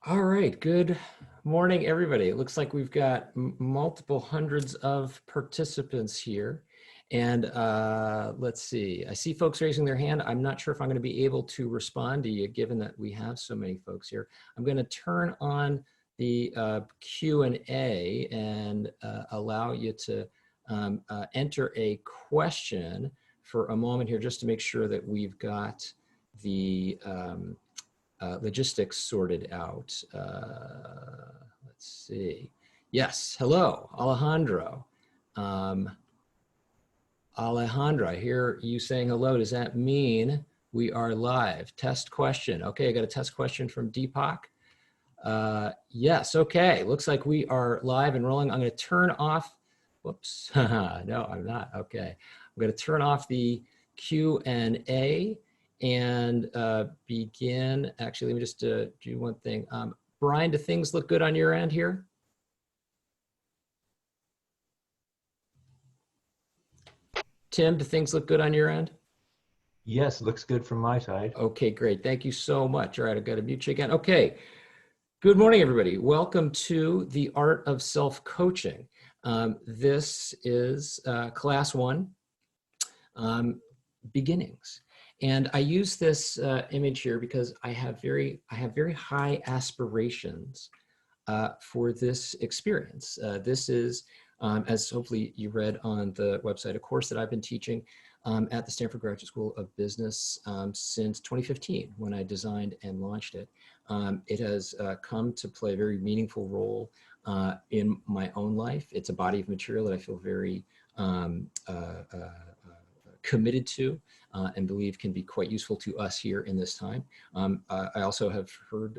All right, good morning, everybody. It looks like we've got multiple hundreds of participants here. And let's see, I see folks raising their hand. I'm not sure if I'm going to be able to respond to you, given that we have so many folks here. I'm going to turn on the Q&A and allow you to enter a question for a moment here, just to make sure that we've got the logistics sorted out. Let's see. Yes, hello, Alejandro. Alejandro, I hear you saying hello. Does that mean we are live? Test question. Okay, I got a test question from Deepak. Yes, okay. Looks like we are live and rolling. I'm going to turn off, whoops, no, I'm not. Okay. I'm going to turn off the Q&A and begin. Actually, let me just do one thing. Brian, do things look good on your end here? Tim, do things look good on your end? Yes, looks good from my side. Okay, great. Thank you so much. All right, I've got to mute you again. Okay. Good morning, everybody. Welcome to the Art of Self-Coaching. This is class one, beginnings. And I use this image here because I have very high aspirations for this experience. This is, as hopefully you read on the website, a course that I've been teaching at the Stanford Graduate School of Business since 2015, when I designed and launched it. It has come to play a very meaningful role in my own life. It's a body of material that I feel very committed to and believe can be quite useful to us here in this time. I also have heard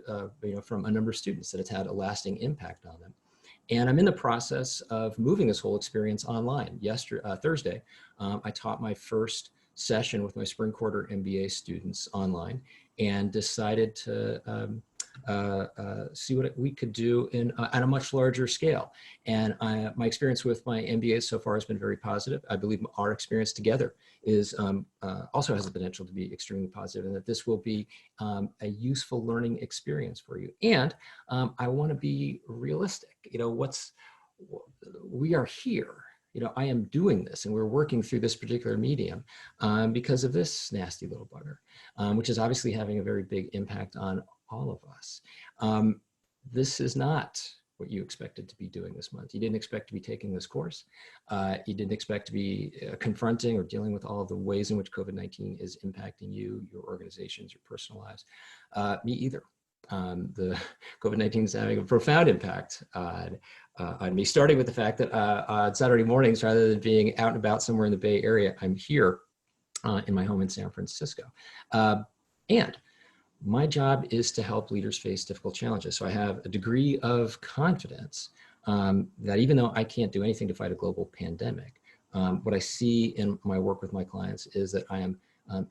from a number of students that it's had a lasting impact on them. And I'm in the process of moving this whole experience online. Thursday, I taught my first session with my spring quarter MBA students online and decided to see what we could do at a much larger scale. And my experience with my MBA so far has been very positive. I believe our experience together is also has the potential to be extremely positive, and that this will be a useful learning experience for you. And I want to be realistic. We are here. I am doing this and we're working through this particular medium because of this nasty little bugger, which is obviously having a very big impact on all of us. This is not what you expected to be doing this month. You didn't expect to be taking this course. You didn't expect to be confronting or dealing with all of the ways in which COVID-19 is impacting you, your organizations, your personal lives. Me either. The COVID-19 is having a profound impact on me, starting with the fact that on Saturday mornings, rather than being out and about somewhere in the Bay Area, I'm here in my home in San Francisco. And my job is to help leaders face difficult challenges. So I have a degree of confidence that even though I can't do anything to fight a global pandemic, what I see in my work with my clients is that I am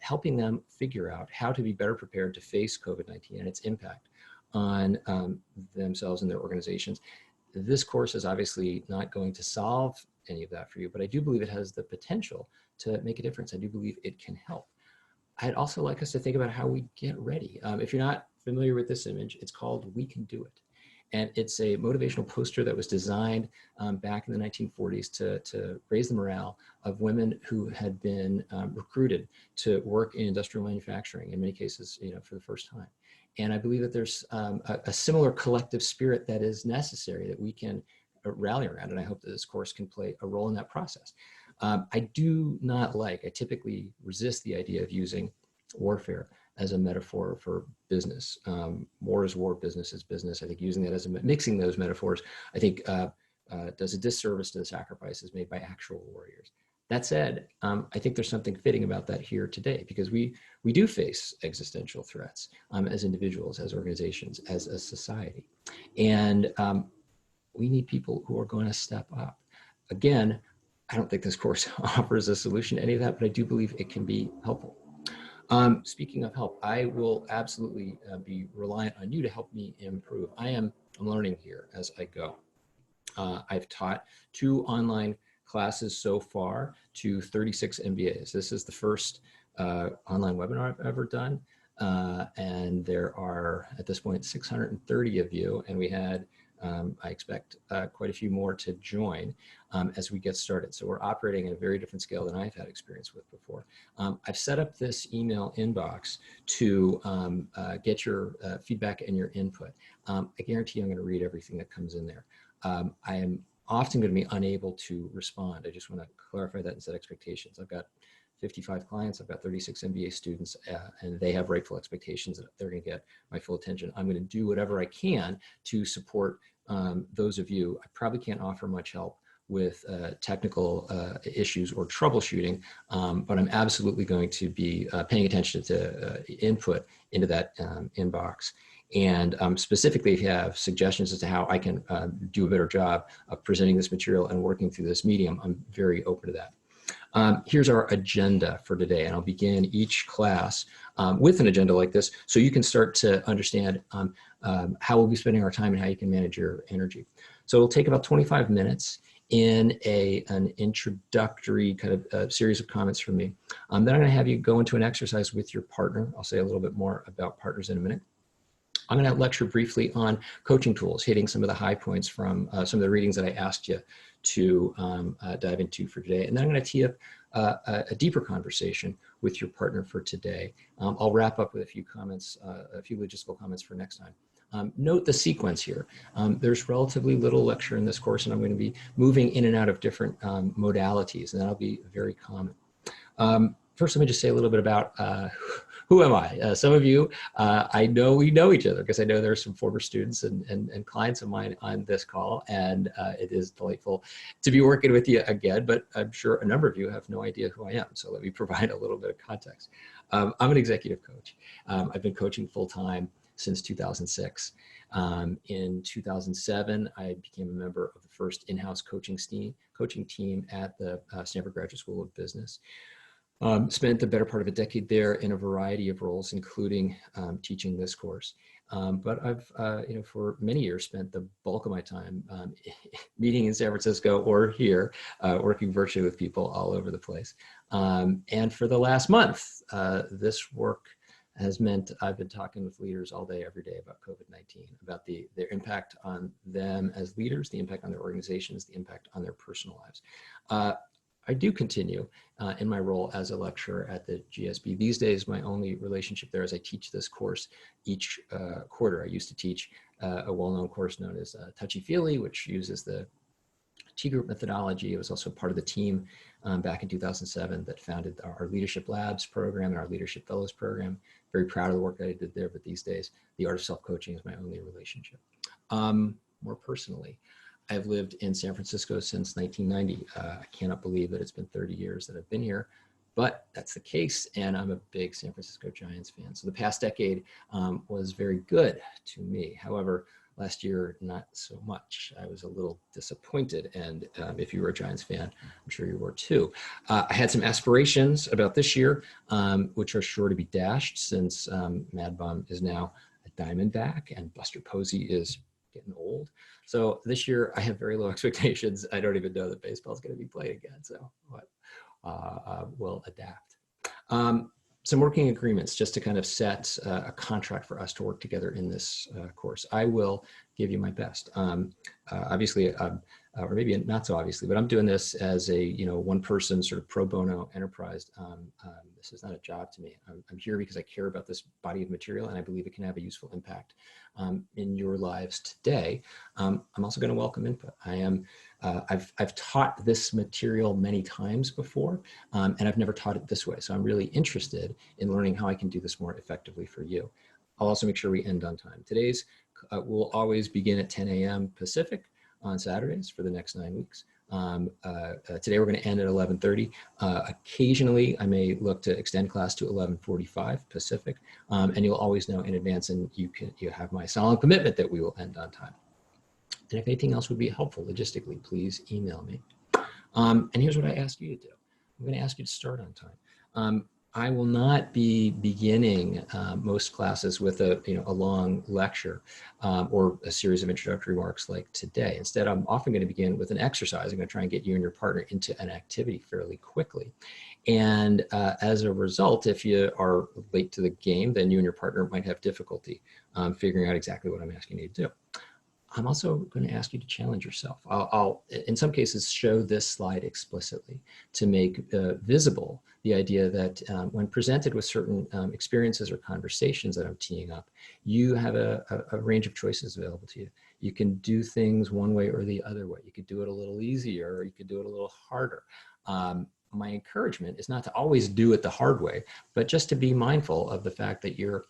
helping them figure out how to be better prepared to face COVID-19 and its impact on themselves and their organizations. This course is obviously not going to solve any of that for you, but I do believe it has the potential to make a difference. I do believe it can help. I'd also like us to think about how we get ready. If you're not familiar with this image, it's called We Can Do It. And it's a motivational poster that was designed back in the 1940s to raise the morale of women who had been recruited to work in industrial manufacturing, in many cases, for the first time. And I believe that there's a similar collective spirit that is necessary that we can rally around. And I hope that this course can play a role in that process. I typically resist the idea of using warfare as a metaphor for business. War is war, business is business. I think using that as mixing those metaphors, I think does a disservice to the sacrifices made by actual warriors. That said, I think there's something fitting about that here today, because we do face existential threats as individuals, as organizations, as a society. And we need people who are going to step up. Again, I don't think this course offers a solution to any of that, but I do believe it can be helpful. Speaking of help, I will absolutely be reliant on you to help me improve. I'm learning here as I go. I've taught 2 online classes so far to 36 MBAs. This is the first online webinar I've ever done. and there are, at this point, 630 of you, and we had, I expect, quite a few more to join as we get started. So we're operating at a very different scale than I've had experience with before. I've set up this email inbox to get your feedback and your input. I guarantee I'm going to read everything that comes in there. I am often going to be unable to respond. I just want to clarify that and set expectations. I've got 55 clients, I've got 36 MBA students, and they have rightful expectations that they're going to get my full attention. I'm going to do whatever I can to support those of you. I probably can't offer much help with technical issues or troubleshooting, but I'm absolutely going to be paying attention to input into that inbox. And specifically, if you have suggestions as to how I can do a better job of presenting this material and working through this medium, I'm very open to that. Here's our agenda for today, and I'll begin each class with an agenda like this so you can start to understand how we'll be spending our time and how you can manage your energy. So it'll take about 25 minutes in an introductory kind of series of comments from me. Then I'm going to have you go into an exercise with your partner. I'll say a little bit more about partners in a minute. I'm going to lecture briefly on coaching tools, hitting some of the high points from some of the readings that I asked you to dive into for today. And then I'm going to tee up a deeper conversation with your partner for today. I'll wrap up with a few comments, a few logistical comments for next time. Note the sequence here. There's relatively little lecture in this course, and I'm going to be moving in and out of different modalities, and that'll be very common. First, let me just say a little bit about who am I? Some of you, I know we know each other because I know there are some former students and clients of mine on this call, and it is delightful to be working with you again, but I'm sure a number of you have no idea who I am, so let me provide a little bit of context. I'm an executive coach. I've been coaching full-time since 2006. In 2007, I became a member of the first in-house coaching team at the Stanford Graduate School of Business. Spent the better part of a decade there in a variety of roles, including teaching this course. But I've, for many years, spent the bulk of my time meeting in San Francisco or here, working virtually with people all over the place. And for the last month, this work has meant I've been talking with leaders all day, every day about COVID-19, about their impact on them as leaders, the impact on their organizations, the impact on their personal lives. I do continue in my role as a lecturer at the GSB. These days, my only relationship there is I teach this course each quarter. I used to teach a well-known course known as Touchy-Feely, which uses the T-group methodology. It was also part of the team back in 2007 that founded our Leadership Labs program and our Leadership Fellows program. Very proud of the work that I did there, but these days, the art of self-coaching is my only relationship. More personally, I've lived in San Francisco since 1990. I cannot believe that it's been 30 years that I've been here, but that's the case, and I'm a big San Francisco Giants fan. So the past decade was very good to me. However, last year, not so much. I was a little disappointed, and if you were a Giants fan, I'm sure you were too. I had some aspirations about this year, which are sure to be dashed since Mad Bum is now a Diamondback, and Buster Posey is getting old. So this year I have very low expectations. I don't even know that baseball is going to be played again. So we'll adapt. Some working agreements just to kind of set a contract for us to work together in this course. I will give you my best. Obviously, or maybe not so obviously, but I'm doing this as a one-person sort of pro bono enterprise. This is not a job to me. I'm here because I care about this body of material, and I believe it can have a useful impact in your lives today. I'm also going to welcome input. I've taught this material many times before, and I've never taught it this way. So I'm really interested in learning how I can do this more effectively for you. I'll also make sure we end on time. Today's will always begin at 10 a.m. Pacific on Saturdays for the next 9 weeks. Today we're going to end at 11:30. Occasionally, I may look to extend class to 11:45 Pacific, and you'll always know in advance, and you have my solemn commitment that we will end on time. And if anything else would be helpful logistically, please email me. And here's what I ask you to do. I'm going to ask you to start on time. I will not be beginning most classes with a long lecture or a series of introductory remarks like today. Instead, I'm often going to begin with an exercise. I'm going to try and get you and your partner into an activity fairly quickly. And as a result, if you are late to the game, then you and your partner might have difficulty figuring out exactly what I'm asking you to do. I'm also going to ask you to challenge yourself. I'll in some cases, show this slide explicitly to make visible the idea that when presented with certain experiences or conversations that I'm teeing up, you have a range of choices available to you. You can do things one way or the other way. You could do it a little easier, or you could do it a little harder. My encouragement is not to always do it the hard way, but just to be mindful of the fact that you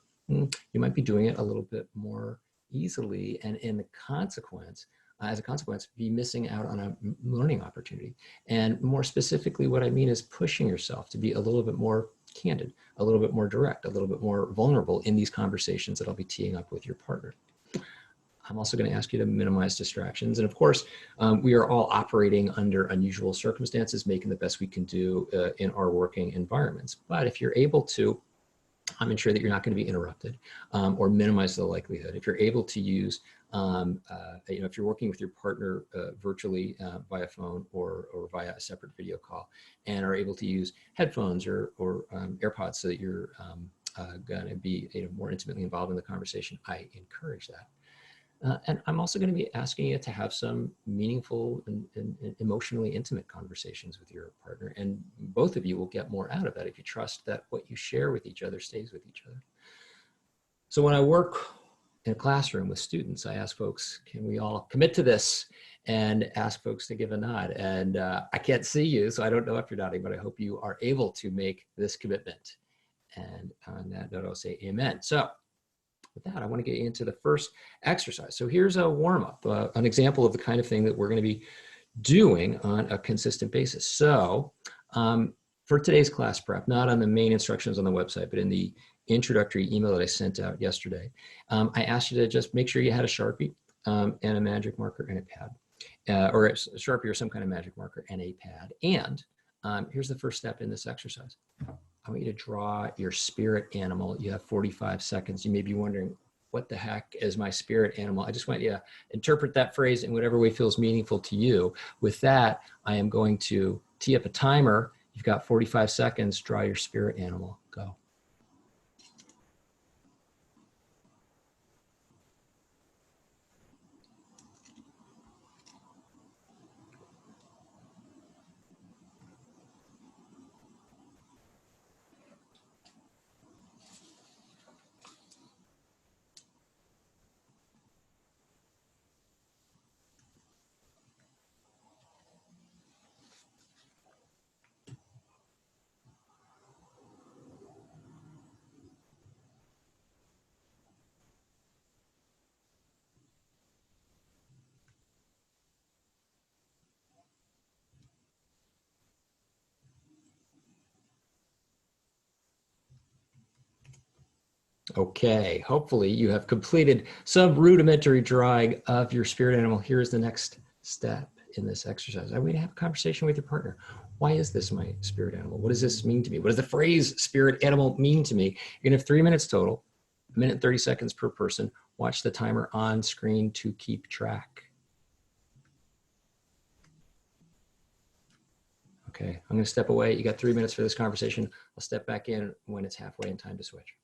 might be doing it a little bit more easily, and in the consequence, as a consequence, be missing out on a learning opportunity. And more specifically, what I mean is pushing yourself to be a little bit more candid, a little bit more direct, a little bit more vulnerable in these conversations that I'll be teeing up with your partner. I'm also going to ask you to minimize distractions. And of course, we are all operating under unusual circumstances, making the best we can do in our working environments. But if you're able to ensure that you're not going to be interrupted or minimize the likelihood. If you're able to use, if you're working with your partner virtually via phone or via a separate video call, and are able to use headphones or AirPods so that you're going to be more intimately involved in the conversation, I encourage that. And I'm also going to be asking you to have some meaningful and emotionally intimate conversations with your partner. And both of you will get more out of that if you trust that what you share with each other stays with each other. So when I work in a classroom with students, I ask folks, can we all commit to this? And ask folks to give a nod. And I can't see you, so I don't know if you're nodding, but I hope you are able to make this commitment. And on that note, I'll say amen. So with that, I want to get you into the first exercise. So here's a warm-up, an example of the kind of thing that we're going to be doing on a consistent basis. So for today's class prep, not on the main instructions on the website, but in the introductory email that I sent out yesterday, I asked you to just make sure you had a Sharpie and a magic marker and a pad, or a Sharpie or some kind of magic marker and a pad. And here's the first step in this exercise. I want you to draw your spirit animal. You have 45 seconds. You may be wondering, what the heck is my spirit animal? I just want you to interpret that phrase in whatever way feels meaningful to you. With that, I am going to tee up a timer. You've got 45 seconds. Draw your spirit animal. Go. Okay, hopefully you have completed some rudimentary drawing of your spirit animal. Here's the next step in this exercise. I want you to have a conversation with your partner. Why is this my spirit animal? What does this mean to me? What does the phrase spirit animal mean to me? You're gonna have 3 minutes total, 1 minute and 30 seconds per person. Watch the timer on screen to keep track. Okay, I'm gonna step away. You got 3 minutes for this conversation. I'll step back in when it's halfway and time to switch.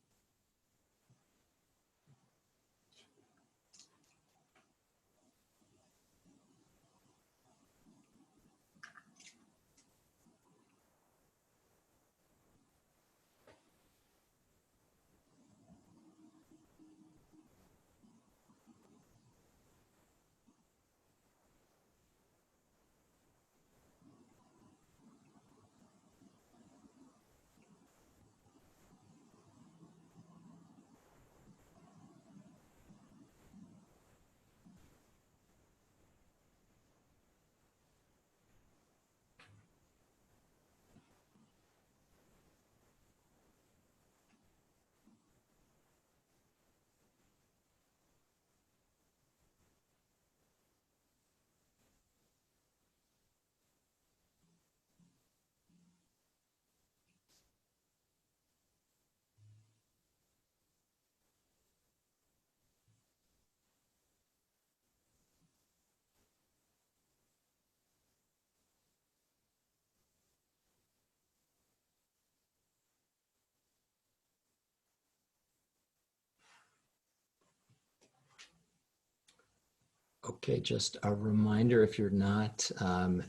Okay, just a reminder, if you're not,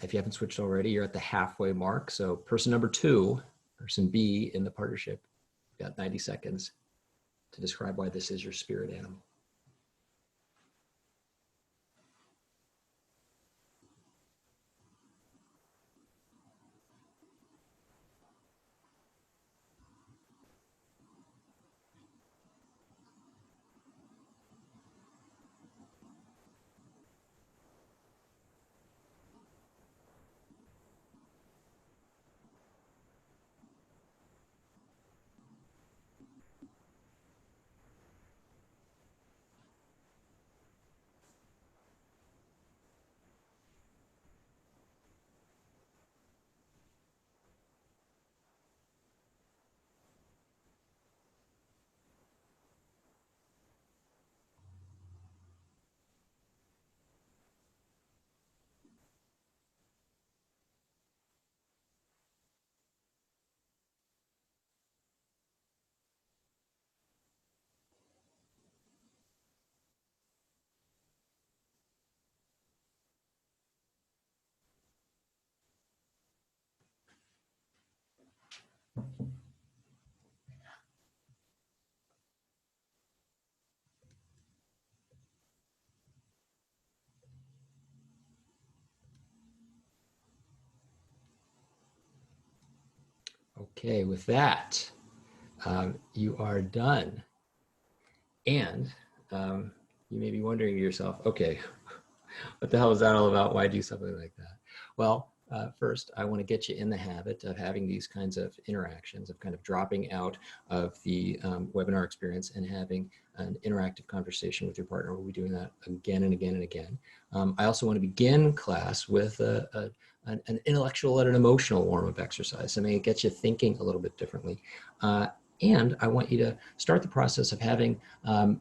if you haven't switched already, you're at the halfway mark. So person number two, person B in the partnership, you've got 90 seconds to describe why this is your spirit animal. Okay, with that, you are done. And you may be wondering to yourself, okay, what the hell is that all about? Why do something like that? Well, first, I want to get you in the habit of having these kinds of interactions, of kind of dropping out of the webinar experience and having an interactive conversation with your partner. We'll be doing that again and again and again. I also want to begin class with an intellectual and an emotional warm-up exercise. I mean, it gets you thinking a little bit differently. And I want you to start the process of having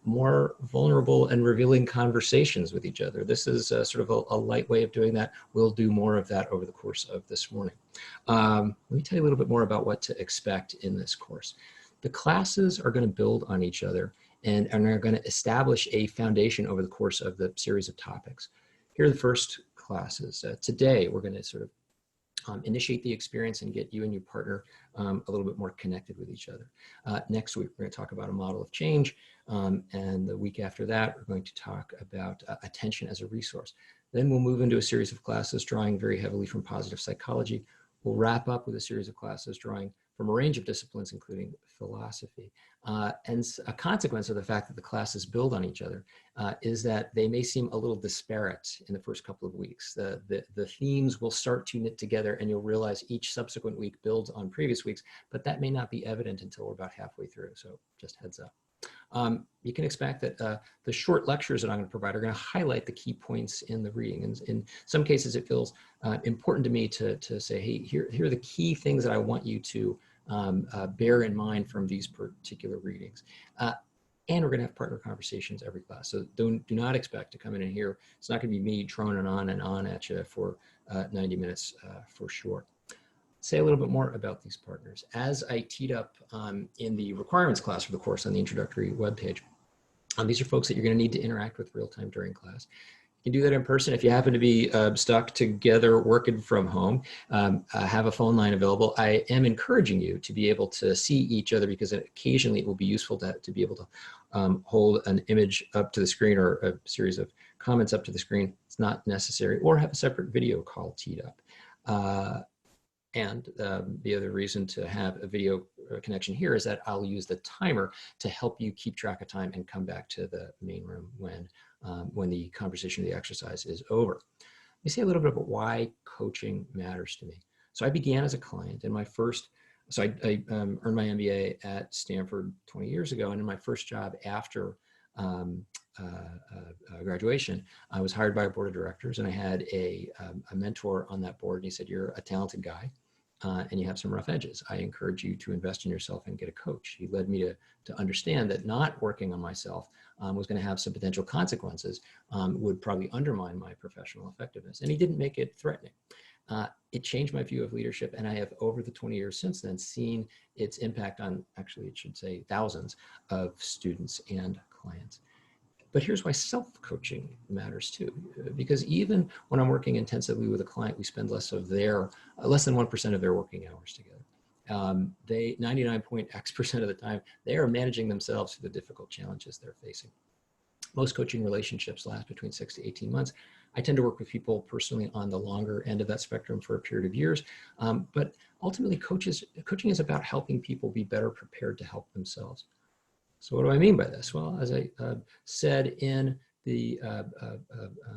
more vulnerable and revealing conversations with each other. This is sort of a light way of doing that. We'll do more of that over the course of this morning. Let me tell you a little bit more about what to expect in this course. The classes are going to build on each other and are going to establish a foundation over the course of the series of topics. Here are the first classes. Today, we're going to sort of initiate the experience and get you and your partner a little bit more connected with each other. Next week, we're going to talk about a model of change. And the week after that, we're going to talk about attention as a resource. Then we'll move into a series of classes drawing very heavily from positive psychology. We'll wrap up with a series of classes drawing from a range of disciplines, including philosophy. And a consequence of the fact that the classes build on each other is that they may seem a little disparate in the first couple of weeks. The themes will start to knit together and you'll realize each subsequent week builds on previous weeks, but that may not be evident until we're about halfway through, so just heads up. You can expect that the short lectures that I'm going to provide are going to highlight the key points in the reading. And in some cases, it feels important to me to say, hey, here are the key things that I want you to bear in mind from these particular readings. And we're going to have partner conversations every class. So do not expect to come in and hear. It's not going to be me droning on and on at you for 90 minutes for sure. Say a little bit more about these partners. As I teed up in the requirements class for the course on the introductory webpage, these are folks that you're going to need to interact with real time during class. You can do that in person. If you happen to be stuck together working from home, have a phone line available. I am encouraging you to be able to see each other because occasionally it will be useful to be able to hold an image up to the screen or a series of comments up to the screen. It's not necessary, or have a separate video call teed up. And the other reason to have a video connection here is that I'll use the timer to help you keep track of time and come back to the main room when the conversation or the exercise is over. Let me say a little bit about why coaching matters to me. So I began as a client in my first, so I earned my MBA at Stanford 20 years ago. And in my first job after graduation, I was hired by a board of directors, and I had a mentor on that board. And he said, "You're a talented guy. And you have some rough edges. I encourage you to invest in yourself and get a coach." He led me to understand that not working on myself was going to have some potential consequences, would probably undermine my professional effectiveness. And he didn't make it threatening. It changed my view of leadership, and I have, over the 20 years since then, seen its impact on, actually, it should say, thousands of students and clients. But here's why self-coaching matters too, because even when I'm working intensively with a client, we spend less than 1% of their working hours together. They 99.x% of the time, they are managing themselves through the difficult challenges they're facing. Most coaching relationships last between 6 to 18 months. I tend to work with people personally on the longer end of that spectrum for a period of years. But ultimately, coaching is about helping people be better prepared to help themselves. So what do I mean by this? Well, as I said in the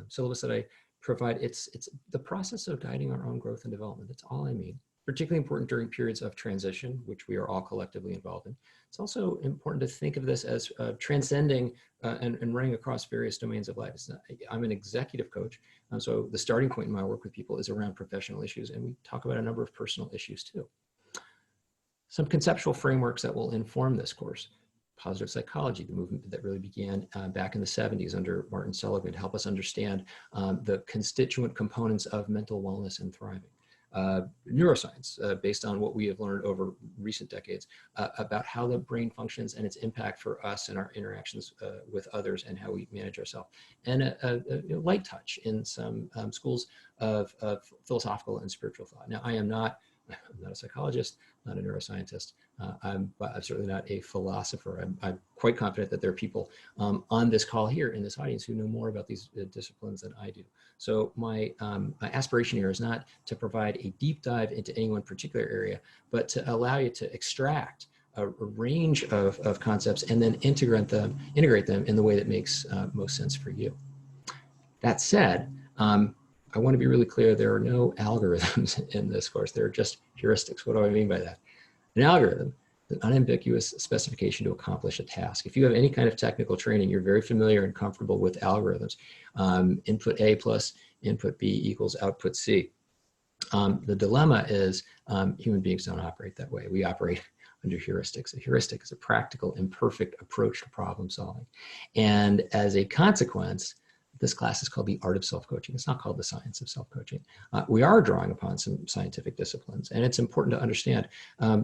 syllabus that I provide, it's the process of guiding our own growth and development. That's all I mean. Particularly important during periods of transition, which we are all collectively involved in. It's also important to think of this as transcending and running across various domains of life. I'm an executive coach, so the starting point in my work with people is around professional issues, and we talk about a number of personal issues too. Some conceptual frameworks that will inform this course. Positive psychology, the movement that really began back in the 70s under Martin Seligman, to help us understand the constituent components of mental wellness and thriving. Neuroscience, based on what we have learned over recent decades about how the brain functions and its impact for us and our interactions with others and how we manage ourselves. And light touch in some schools of philosophical and spiritual thought. Now, I'm not a psychologist, not a neuroscientist. I'm certainly not a philosopher. I'm quite confident that there are people on this call here in this audience who know more about these disciplines than I do. So my aspiration here is not to provide a deep dive into any one particular area, but to allow you to extract a range of concepts and then integrate them in the way that makes most sense for you. That said, I want to be really clear, there are no algorithms in this course. They're just heuristics. What do I mean by that? An algorithm is an unambiguous specification to accomplish a task. If you have any kind of technical training, you're very familiar and comfortable with algorithms. Input A plus input B equals output C. The dilemma is human beings don't operate that way. We operate under heuristics. A heuristic is a practical, imperfect approach to problem solving. And as a consequence, this class is called the art of self-coaching. It's not called the science of self-coaching. We are drawing upon some scientific disciplines, and it's important to understand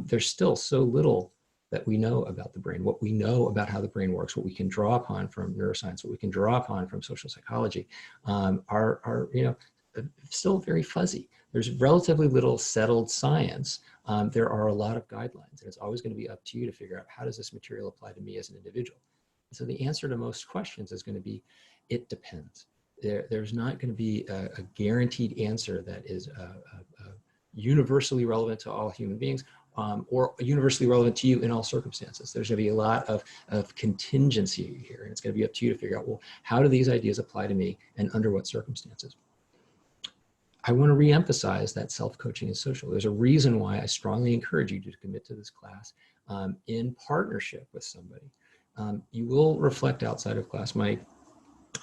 there's still so little that we know about the brain, what we know about how the brain works, what we can draw upon from neuroscience, what we can draw upon from social psychology are still very fuzzy. There's relatively little settled science. There are a lot of guidelines, and it's always going to be up to you to figure out, how does this material apply to me as an individual? So the answer to most questions is going to be, it depends. There's not going to be a guaranteed answer that is universally relevant to all human beings or universally relevant to you in all circumstances. There's going to be a lot of contingency here, and it's going to be up to you to figure out, well, how do these ideas apply to me and under what circumstances? I want to reemphasize that self-coaching is social. There's a reason why I strongly encourage you to commit to this class in partnership with somebody. You will reflect outside of class. My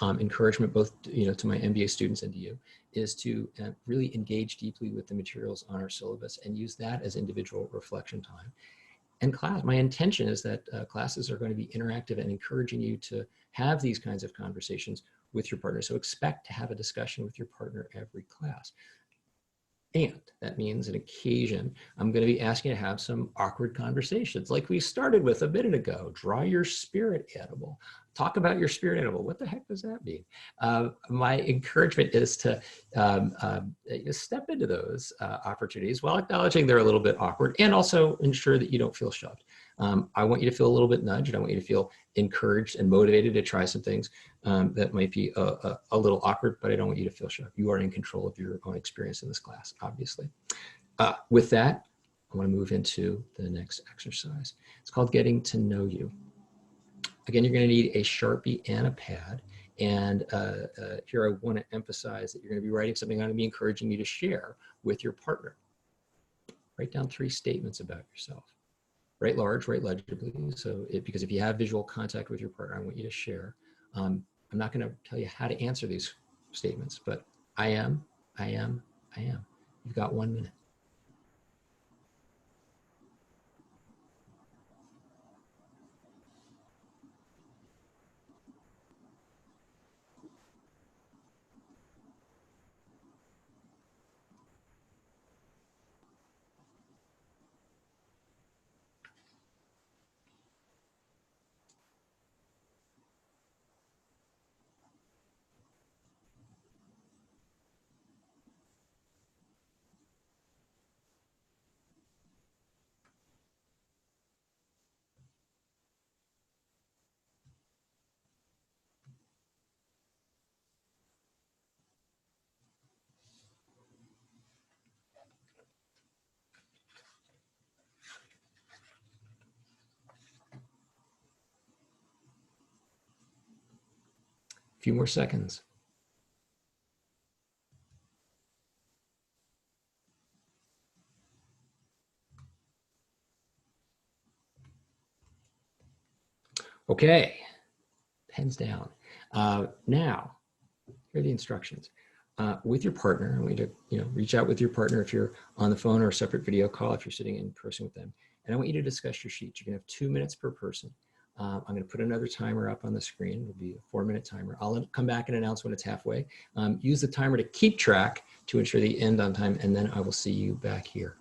encouragement both to my MBA students and to you is to really engage deeply with the materials on our syllabus and use that as individual reflection time. And class, my intention is that classes are going to be interactive and encouraging you to have these kinds of conversations with your partner. So expect to have a discussion with your partner every class. And that means an occasion, I'm going to be asking you to have some awkward conversations like we started with a minute ago. Draw your spirit animal. Talk about your spirit animal. What the heck does that mean? My encouragement is to step into those opportunities while acknowledging they're a little bit awkward, and also ensure that you don't feel shoved. I want you to feel a little bit nudged. I want you to feel encouraged and motivated to try some things that might be a little awkward, but I don't want you to feel shoved. You are in control of your own experience in this class, obviously. With that, I want to move into the next exercise. It's called Getting to Know You. Again, you're going to need a Sharpie and a pad. And here I want to emphasize that you're going to be writing something I'm going to be encouraging you to share with your partner. Write down 3 statements about yourself. Write large, write legibly. So because if you have visual contact with your partner, I want you to share. I'm not going to tell you how to answer these statements, but I am. You've got 1 minute. few more seconds. Okay, pens down. Now, here are the instructions. With your partner, I want you to reach out with your partner if you're on the phone or a separate video call if you're sitting in person with them. And I want you to discuss your sheet. You can have 2 minutes per person. I'm going to put another timer up on the screen. It'll be a 4-minute timer. I'll come back and announce when it's halfway. Use the timer to keep track to ensure the end on time, and then I will see you back here.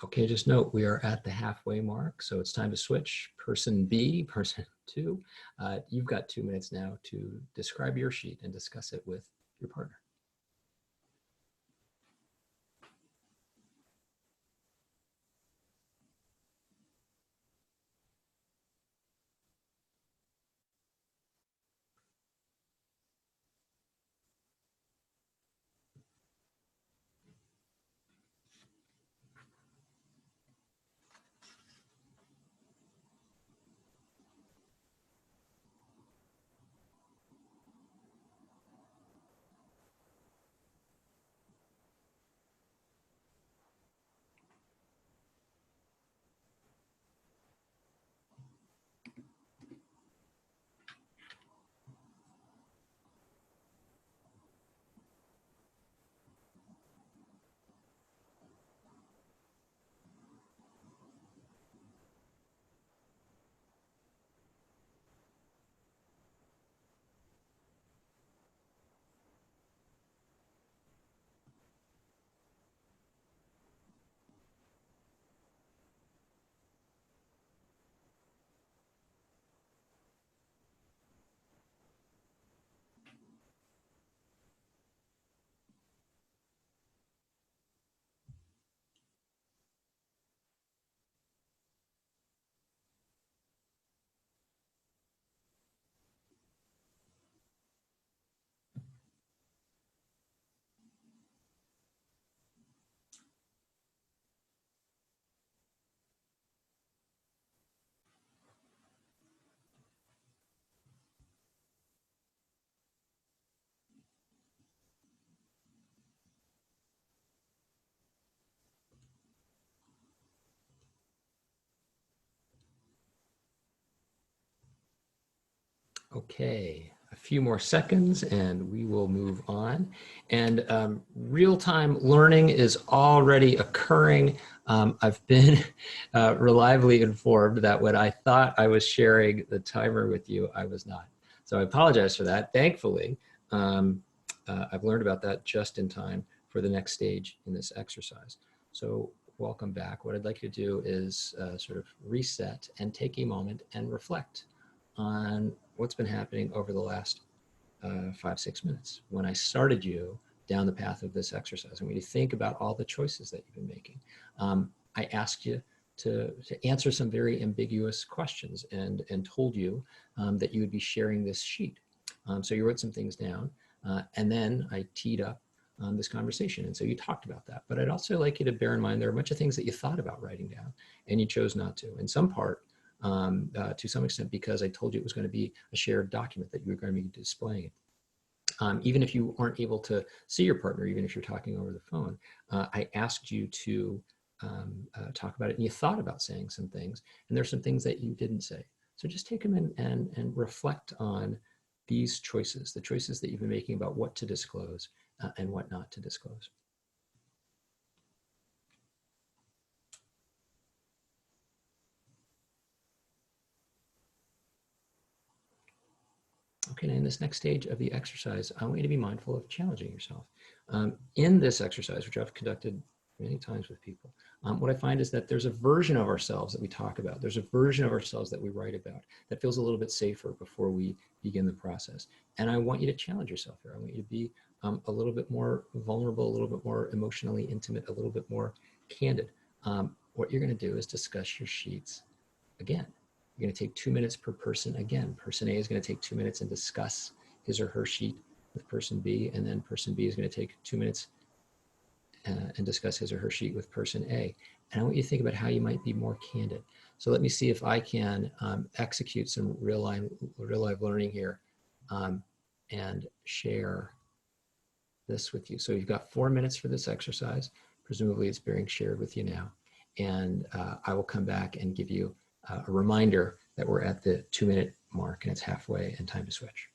Okay, just note we are at the halfway mark, so it's time to switch. Person B, person 2, you've got 2 minutes now to describe your sheet and discuss it with your partner. Okay, a few more seconds and we will move on. And real-time learning is already occurring. I've been reliably informed that when I thought I was sharing the timer with you, I was not. So I apologize for that. Thankfully, I've learned about that just in time for the next stage in this exercise. So welcome back. What I'd like you to do is sort of reset and take a moment and reflect on what's been happening over the last 5-6 minutes when I started you down the path of this exercise. And when you think about all the choices that you've been making, I asked you to answer some very ambiguous questions and told you that you would be sharing this sheet. So you wrote some things down, and then I teed up this conversation. And so you talked about that. But I'd also like you to bear in mind there are a bunch of things that you thought about writing down and you chose not to. In some part, to some extent, because I told you it was going to be a shared document that you were going to be displaying it. Even if you aren't able to see your partner, even if you're talking over the phone, I asked you to talk about it, and you thought about saying some things, and there's some things that you didn't say. So just take them and reflect on these choices, the choices that you've been making about what to disclose and what not to disclose. Okay, and in this next stage of the exercise, I want you to be mindful of challenging yourself. In this exercise, which I've conducted many times with people, what I find is that there's a version of ourselves that we talk about. There's a version of ourselves that we write about that feels a little bit safer before we begin the process. And I want you to challenge yourself here. I want you to be a little bit more vulnerable, a little bit more emotionally intimate, a little bit more candid. What you're going to do is discuss your sheets again. You're going to take 2 minutes per person again. Person A is going to take 2 minutes and discuss his or her sheet with person B, and then person B is going to take 2 minutes and discuss his or her sheet with person A. And I want you to think about how you might be more candid. So let me see if I can execute some real life learning here and share this with you. So you've got 4 minutes for this exercise. Presumably it's being shared with you now. And I will come back and give you a reminder that we're at the 2-minute mark and it's halfway and time to switch.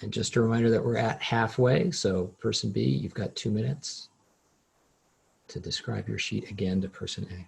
And just a reminder that we're at halfway. So person B, you've got 2 minutes to describe your sheet again to person A.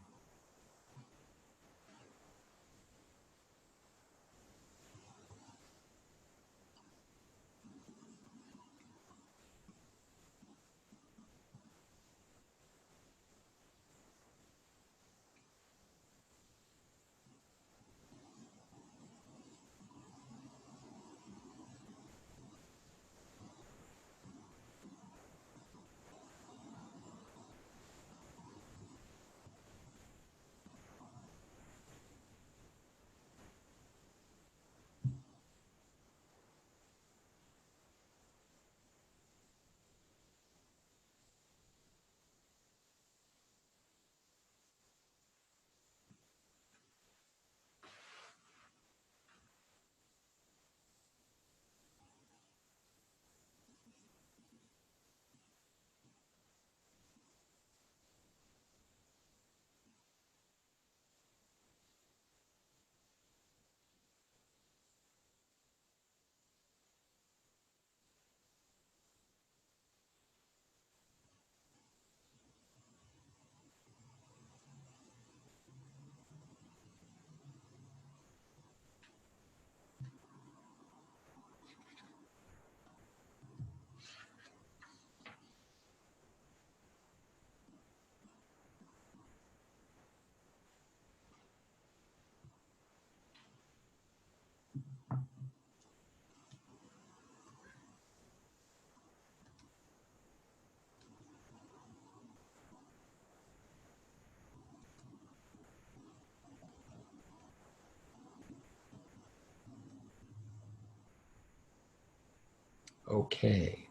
Okay,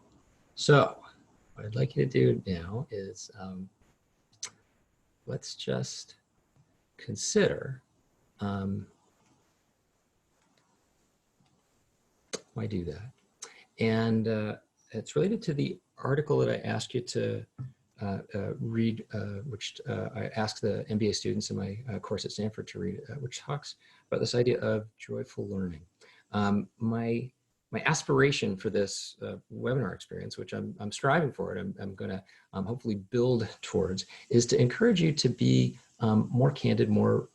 so what I'd like you to do now is let's just consider why do that. And it's related to the article that I asked you to read, which I asked the MBA students in my course at Stanford to read, which talks about this idea of joyful learning. My aspiration for this webinar experience, which I'm striving for it, I'm going to hopefully build towards, is to encourage you to be more candid, more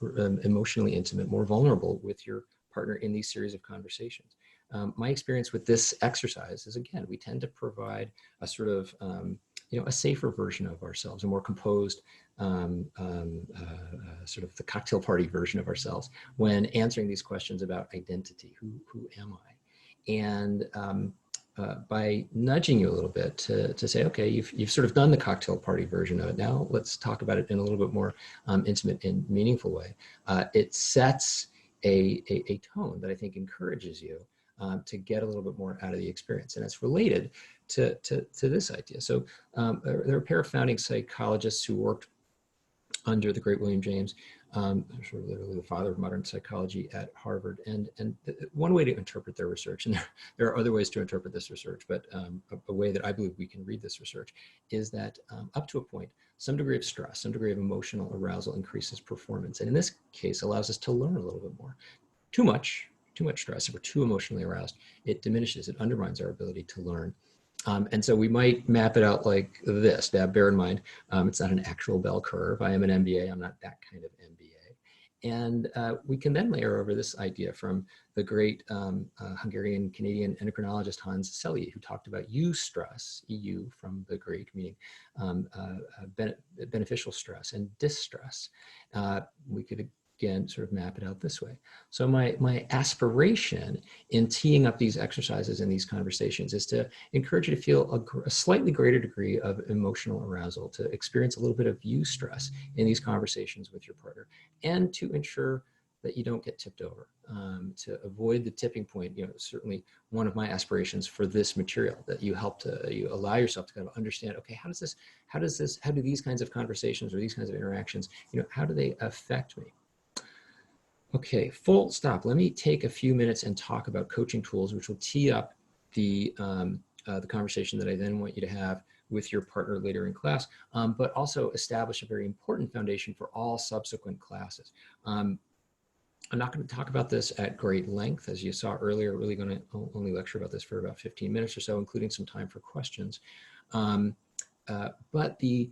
emotionally intimate, more vulnerable with your partner in these series of conversations. My experience with this exercise is, again, we tend to provide a sort of, a safer version of ourselves, a more composed, sort of the cocktail party version of ourselves when answering these questions about identity. Who am I? And by nudging you a little bit to say, okay, you've sort of done the cocktail party version of it. Now let's talk about it in a little bit more intimate and meaningful way. It sets a tone that I think encourages you to get a little bit more out of the experience. And it's related to this idea. So there are a pair of founding psychologists who worked under the great William James, sort of literally the father of modern psychology at Harvard. And one way to interpret their research, and there are other ways to interpret this research, but a way that I believe we can read this research is that up to a point, some degree of stress, some degree of emotional arousal increases performance. And in this case, allows us to learn a little bit more. Too much stress, if we're too emotionally aroused, it diminishes, it undermines our ability to learn. And so we might map it out like this. Now, bear in mind, it's not an actual bell curve. I am an MBA. I'm not that kind of MBA. And we can then layer over this idea from the great Hungarian-Canadian endocrinologist Hans Selye, who talked about eustress, EU from the Greek, meaning beneficial stress, and distress. We could again sort of map it out this way. So my aspiration in teeing up these exercises and these conversations is to encourage you to feel a slightly greater degree of emotional arousal, to experience a little bit of eustress in these conversations with your partner, and to ensure that you don't get tipped over, to avoid the tipping point. Certainly one of my aspirations for this material, that you allow yourself to kind of understand, okay, how do these kinds of conversations or these kinds of interactions, how do they affect me? Okay, full stop. Let me take a few minutes and talk about coaching tools, which will tee up the conversation that I then want you to have with your partner later in class, but also establish a very important foundation for all subsequent classes. I'm not going to talk about this at great length. As you saw earlier, really going to only lecture about this for about 15 minutes or so, including some time for questions. But the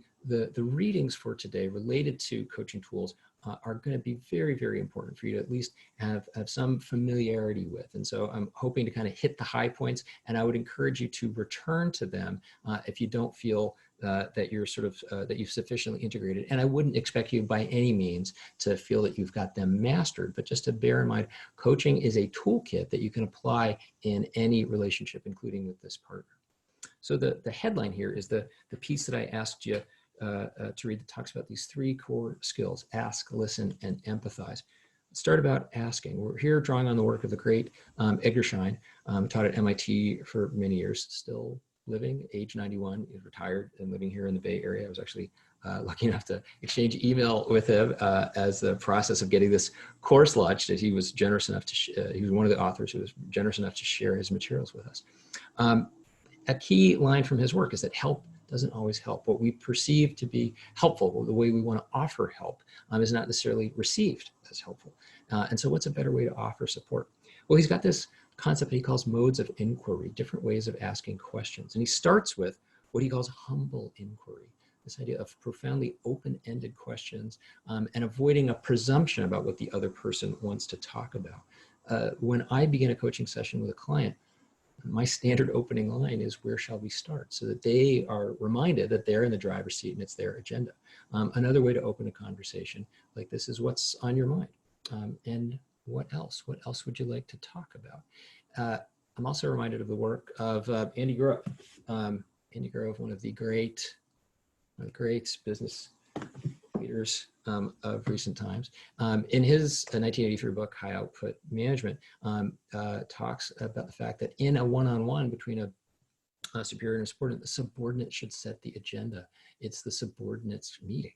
readings for today related to coaching tools are going to be very, very important for you to at least have some familiarity with. And so I'm hoping to kind of hit the high points, and I would encourage you to return to them if you don't feel that you're sort of, that you've sufficiently integrated. And I wouldn't expect you by any means to feel that you've got them mastered, but just to bear in mind, coaching is a toolkit that you can apply in any relationship, including with this partner. So the headline here is the piece that I asked you to read that talks about these three core skills: ask, listen, and empathize. Let's start about asking. We're here drawing on the work of the great Edgar Schein, taught at MIT for many years, still living, age 91, he's retired and living here in the Bay Area. I was actually lucky enough to exchange email with him as the process of getting this course launched, as he was generous enough to, he was one of the authors who was generous enough to share his materials with us. A key line from his work is that help doesn't always help. What we perceive to be helpful, the way we want to offer help, is not necessarily received as helpful. And so what's a better way to offer support? Well, he's got this concept that he calls modes of inquiry, different ways of asking questions. And he starts with what he calls humble inquiry, this idea of profoundly open-ended questions and avoiding a presumption about what the other person wants to talk about. When I begin a coaching session with a client, my standard opening line is, where shall we start? So that they are reminded that they're in the driver's seat and it's their agenda. Another way to open a conversation like this is, what's on your mind? And what else? What else would you like to talk about? I'm also reminded of the work of Andy Grove. Andy Grove, one of the great business leaders of recent times. In his 1983 book, High Output Management, talks about the fact that in a one-on-one between a superior and subordinate, the subordinate should set the agenda. It's the subordinate's meeting.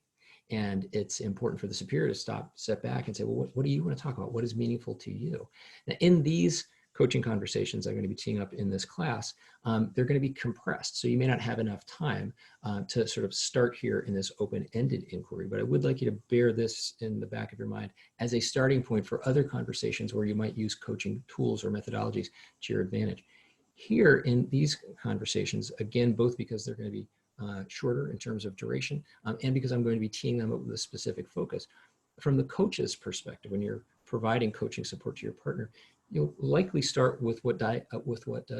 And it's important for the superior to step back and say, well, what do you want to talk about? What is meaningful to you? Now, in these coaching conversations I'm going to be teeing up in this class, they're going to be compressed. So you may not have enough time to sort of start here in this open-ended inquiry, but I would like you to bear this in the back of your mind as a starting point for other conversations where you might use coaching tools or methodologies to your advantage. Here in these conversations, again, both because they're going to be shorter in terms of duration and because I'm going to be teeing them up with a specific focus. From the coach's perspective, when you're providing coaching support to your partner, you'll likely start with what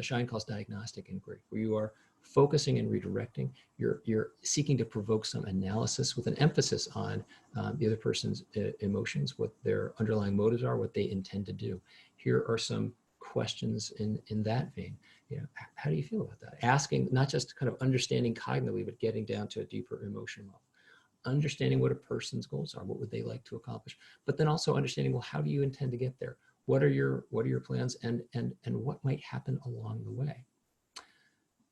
Shine calls diagnostic inquiry, where you are focusing and redirecting. You're seeking to provoke some analysis with an emphasis on the other person's emotions, what their underlying motives are, what they intend to do. Here are some questions in that vein. You know, how do you feel about that? Asking, not just kind of understanding cognitively, but getting down to a deeper emotional level. Understanding what a person's goals are, what would they like to accomplish, but then also understanding, well, how do you intend to get there? What are your plans, and what might happen along the way?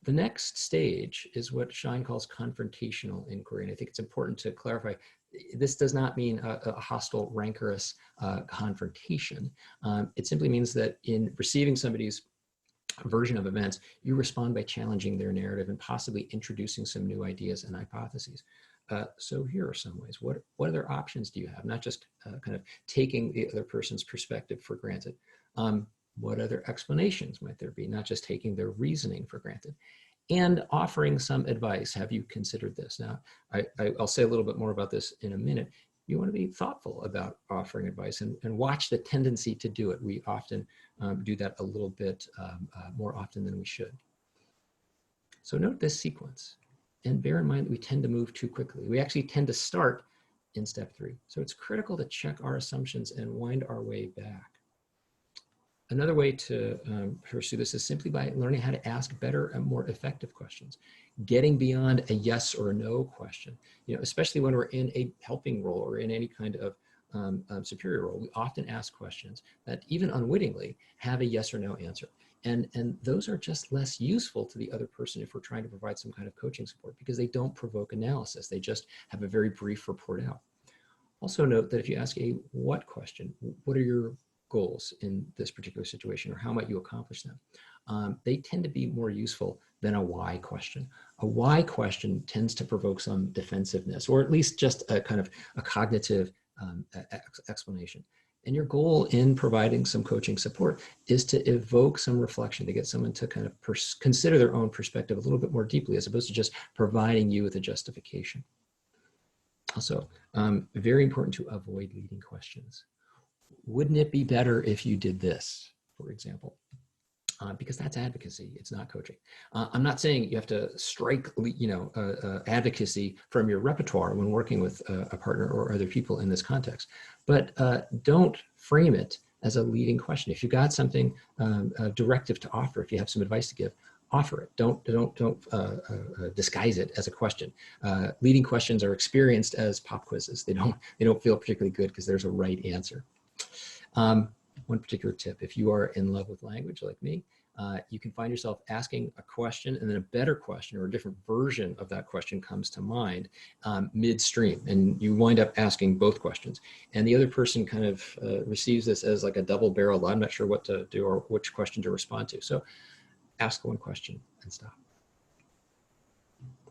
The next stage is what Shine calls confrontational inquiry. And I think it's important to clarify, this does not mean a hostile, rancorous confrontation. It simply means that in receiving somebody's version of events, you respond by challenging their narrative and possibly introducing some new ideas and hypotheses. So here are some ways. What other options do you have? Not just kind of taking the other person's perspective for granted. What other explanations might there be? Not just taking their reasoning for granted. And offering some advice. Have you considered this? Now, I'll say a little bit more about this in a minute. You want to be thoughtful about offering advice and watch the tendency to do it. We often do that a little bit more often than we should. So note this sequence and bear in mind that we tend to move too quickly. We actually tend to start in step 3. So it's critical to check our assumptions and wind our way back. Another way to pursue this is simply by learning how to ask better and more effective questions, getting beyond a yes or a no question. You know, especially when we're in a helping role or in any kind of superior role, we often ask questions that even unwittingly have a yes or no answer. And those are just less useful to the other person if we're trying to provide some kind of coaching support, because they don't provoke analysis. They just have a very brief report out. Also note that if you ask a what question, what are your goals in this particular situation, or how might you accomplish them? They tend to be more useful than a why question. A why question tends to provoke some defensiveness, or at least just a kind of a cognitive explanation. And your goal in providing some coaching support is to evoke some reflection, to get someone to kind of consider their own perspective a little bit more deeply, as opposed to just providing you with a justification. Also, very important to avoid leading questions. Wouldn't it be better if you did this, for example? Because that's advocacy, it's not coaching. I'm not saying you have to strike, advocacy from your repertoire when working with a partner or other people in this context, but don't frame it as a leading question. If you've got something directive to offer, if you have some advice to give, offer it. Don't disguise it as a question. Leading questions are experienced as pop quizzes. They don't feel particularly good because there's a right answer. One particular tip: if you are in love with language like me, you can find yourself asking a question and then a better question or a different version of that question comes to mind midstream, and you wind up asking both questions. And the other person kind of receives this as like a double-barreled, I'm not sure what to do or which question to respond to. So ask one question and stop.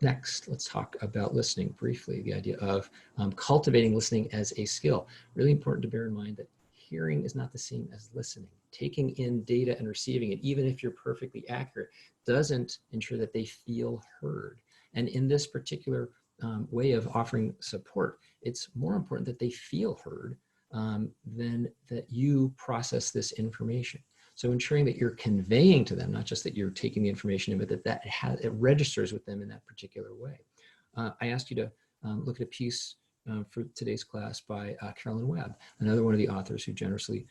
Next, let's talk about listening briefly, the idea of cultivating listening as a skill. Really important to bear in mind that hearing is not the same as listening. Taking in data and receiving it, even if you're perfectly accurate, doesn't ensure that they feel heard. And in this particular way of offering support, it's more important that they feel heard than that you process this information. So ensuring that you're conveying to them, not just that you're taking the information in, but that it registers with them in that particular way. I asked you to look at a piece for today's class by Carolyn Webb, another one of the authors who generously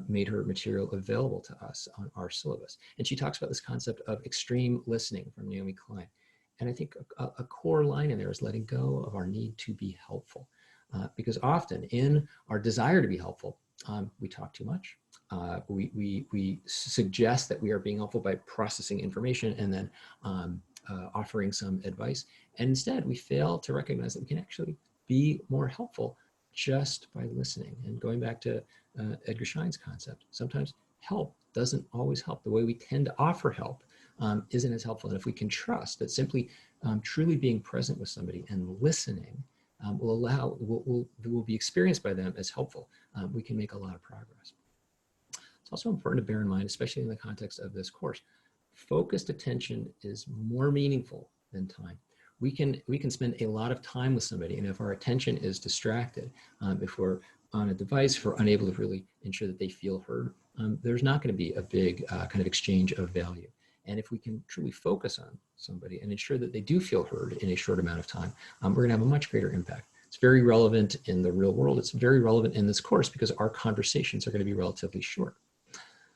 made her material available to us on our syllabus. And she talks about this concept of extreme listening from Naomi Klein. And I think a core line in there is letting go of our need to be helpful. Because often in our desire to be helpful, we talk too much, We suggest that we are being helpful by processing information and then offering some advice. And instead, we fail to recognize that we can actually be more helpful just by listening. And going back to Edgar Schein's concept, sometimes help doesn't always help. The way we tend to offer help isn't as helpful. And if we can trust that simply truly being present with somebody and listening will be experienced by them as helpful, we can make a lot of progress. It's also important to bear in mind, especially in the context of this course, focused attention is more meaningful than time. We can spend a lot of time with somebody, and if our attention is distracted, if we're on a device, if we're unable to really ensure that they feel heard, there's not going to be a big kind of exchange of value. And if we can truly focus on somebody and ensure that they do feel heard in a short amount of time, we're going to have a much greater impact. It's very relevant in the real world. It's very relevant in this course because our conversations are going to be relatively short.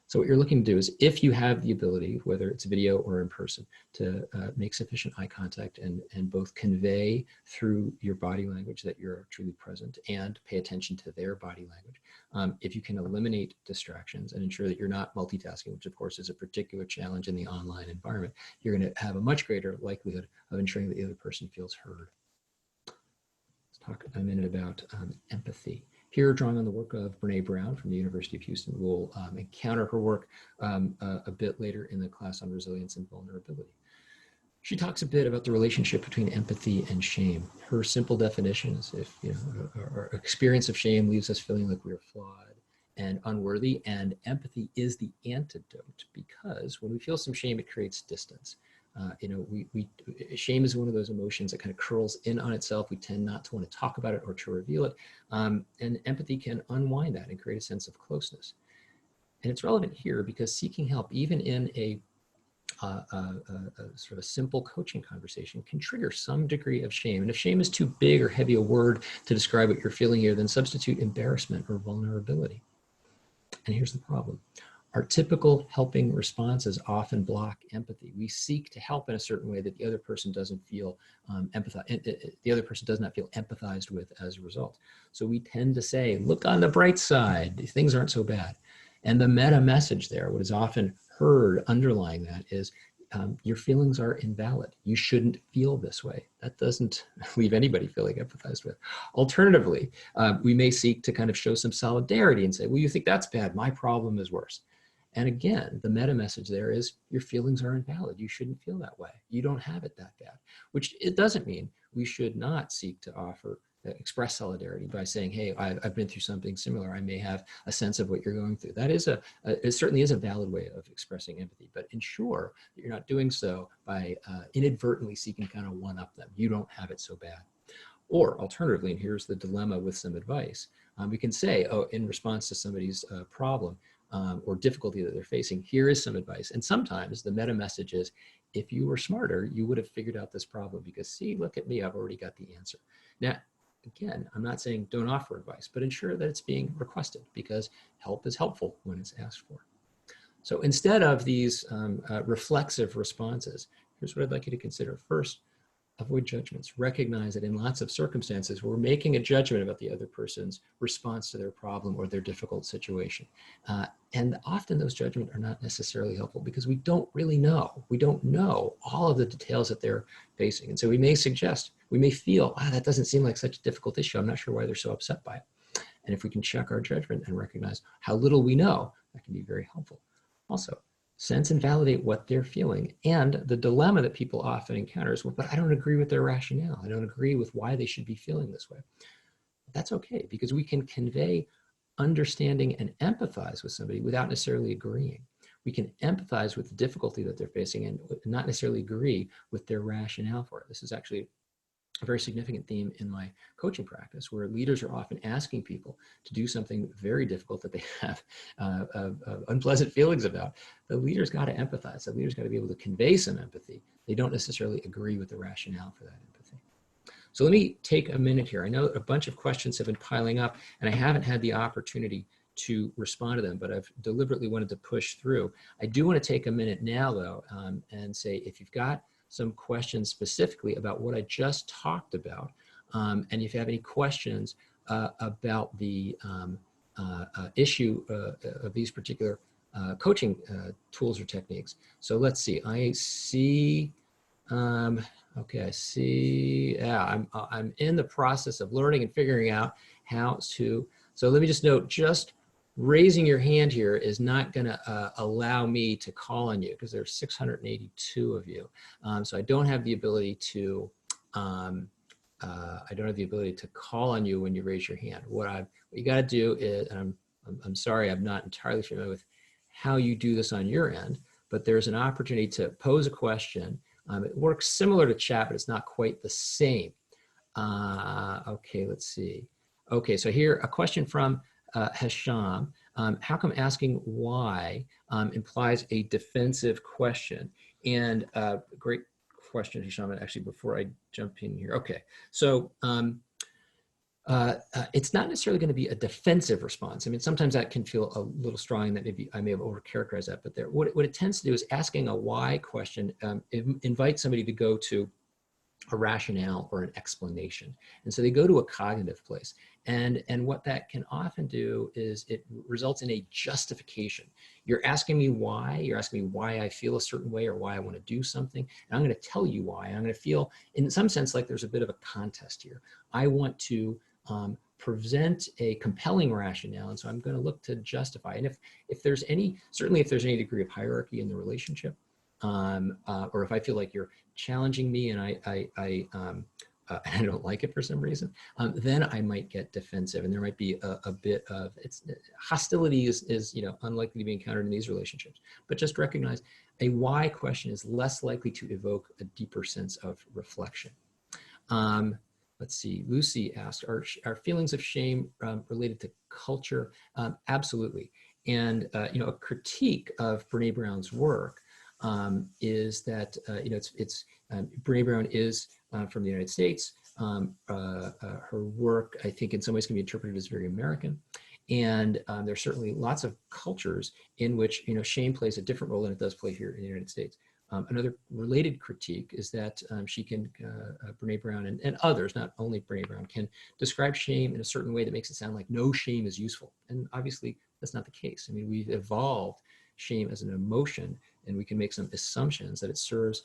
So what you're looking to do is, if you have the ability, whether it's video or in person, to make sufficient eye contact and both convey through your body language that you're truly present and pay attention to their body language. If you can eliminate distractions and ensure that you're not multitasking, which of course is a particular challenge in the online environment, you're going to have a much greater likelihood of ensuring that the other person feels heard. Let's talk a minute about empathy. Here, drawing on the work of Brene Brown from the University of Houston, we'll encounter her work a bit later in the class on resilience and vulnerability. She talks a bit about the relationship between empathy and shame. Her simple definition is, if our experience of shame leaves us feeling like we are flawed and unworthy, and empathy is the antidote, because when we feel some shame, it creates distance. Shame is one of those emotions that kind of curls in on itself. We tend not to want to talk about it or to reveal it. And empathy can unwind that and create a sense of closeness. And it's relevant here because seeking help, even in a sort of a simple coaching conversation, can trigger some degree of shame. And if shame is too big or heavy a word to describe what you're feeling here, then substitute embarrassment or vulnerability. And here's the problem. Our typical helping responses often block empathy. We seek to help in a certain way that the other person doesn't feel the other person does not feel empathized with as a result. So we tend to say, look on the bright side, things aren't so bad. And the meta message there, what is often heard underlying that, is your feelings are invalid. You shouldn't feel this way. That doesn't leave anybody feeling empathized with. Alternatively, we may seek to kind of show some solidarity and say, well, you think that's bad, my problem is worse. And again, the meta message there is your feelings are invalid. You shouldn't feel that way. You don't have it that bad, which it doesn't mean we should not seek to express solidarity by saying, hey, I've been through something similar. I may have a sense of what you're going through. That is it certainly is a valid way of expressing empathy, but ensure that you're not doing so by inadvertently seeking to kind of one up them. You don't have it so bad. Or alternatively, and here's the dilemma with some advice, we can say, oh, in response to somebody's problem, or difficulty that they're facing, here is some advice. And sometimes the meta message is, if you were smarter, you would have figured out this problem because, see, look at me, I've already got the answer. Now, again, I'm not saying don't offer advice, but ensure that it's being requested, because help is helpful when it's asked for. So instead of these reflexive responses, here's what I'd like you to consider. First, avoid judgments. Recognize that in lots of circumstances, we're making a judgment about the other person's response to their problem or their difficult situation. And often those judgments are not necessarily helpful because we don't really know. We don't know all of the details that they're facing. And so we may feel, that doesn't seem like such a difficult issue. I'm not sure why they're so upset by it. And if we can check our judgment and recognize how little we know, that can be very helpful. Also, sense and validate what they're feeling. And the dilemma that people often encounter is, well, but I don't agree with their rationale. I don't agree with why they should be feeling this way. That's okay, because we can convey understanding and empathize with somebody without necessarily agreeing. We can empathize with the difficulty that they're facing and not necessarily agree with their rationale for it. This is actually a very significant theme in my coaching practice, where leaders are often asking people to do something very difficult that they have unpleasant feelings about. The leader's got to empathize. The leader's got to be able to convey some empathy. They don't necessarily agree with the rationale for that empathy. So let me take a minute here. I know a bunch of questions have been piling up, and I haven't had the opportunity to respond to them, but I've deliberately wanted to push through. I do want to take a minute now, though, and say, if you've got some questions specifically about what I just talked about, and if you have any questions about the issue of these particular coaching tools or techniques. So let's see. I see. Okay, I see. Yeah, I'm in the process of learning and figuring out how to. So let me just note, just raising your hand here is not going to allow me to call on you because there's 682 of you. So I don't have the ability to. I don't have the ability to call on you when you raise your hand. What you got to do is, and I'm sorry, I'm not entirely familiar with how you do this on your end, but there's an opportunity to pose a question. It works similar to chat, but it's not quite the same. Okay, let's see. Okay, so here a question from Hesham. How come asking why implies a defensive question? And great question, Hesham. Actually, before I jump in here, okay. So it's not necessarily going to be a defensive response. I mean, sometimes that can feel a little strong, that maybe I may have overcharacterized that. But there, what it tends to do is asking a why question invite somebody to go to a rationale or an explanation. And so they go to a cognitive place. And what that can often do is it results in a justification. You're asking me why, you're asking me why I feel a certain way or why I want to do something. And I'm going to tell you why. I'm going to feel, in some sense, like there's a bit of a contest here. I want to present a compelling rationale. And so I'm going to look to justify. And if there's any, certainly if there's any degree of hierarchy in the relationship, or if I feel like you're challenging me and I don't like it for some reason, then I might get defensive, and there might be a bit of hostility is unlikely to be encountered in these relationships. But just recognize a why question is less likely to evoke a deeper sense of reflection. Let's see. Lucy asked, are feelings of shame related to culture? Absolutely. And a critique of Brene Brown's work is that Brene Brown is from the United States. Her work, I think, in some ways can be interpreted as very American. And there's certainly lots of cultures in which shame plays a different role than it does play here in the United States. Another related critique is that Brene Brown and others, not only Brene Brown, can describe shame in a certain way that makes it sound like no shame is useful. And obviously, that's not the case. I mean, we've evolved shame as an emotion, and we can make some assumptions that it serves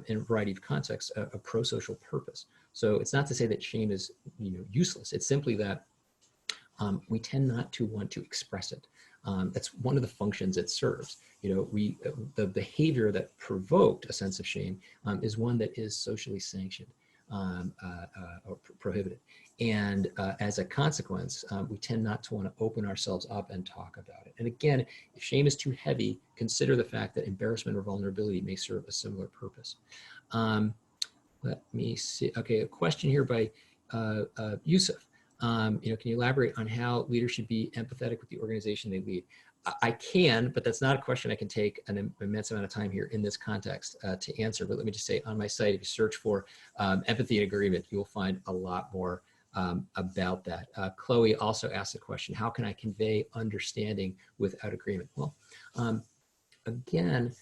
in a variety of contexts a pro-social purpose. So it's not to say that shame is useless. It's simply that we tend not to want to express it. That's one of the functions it serves. The behavior that provoked a sense of shame is one that is socially sanctioned or prohibited. And as a consequence, we tend not to want to open ourselves up and talk about it. And again, if shame is too heavy, consider the fact that embarrassment or vulnerability may serve a similar purpose. Let me see. Okay, a question here by Yusuf. Can you elaborate on how leaders should be empathetic with the organization they lead? I can, but that's not a question I can take an immense amount of time here in this context to answer. But let me just say, on my site, if you search for empathy and agreement, you'll find a lot more about that. Chloe also asked the question, how can I convey understanding without agreement? Well, again,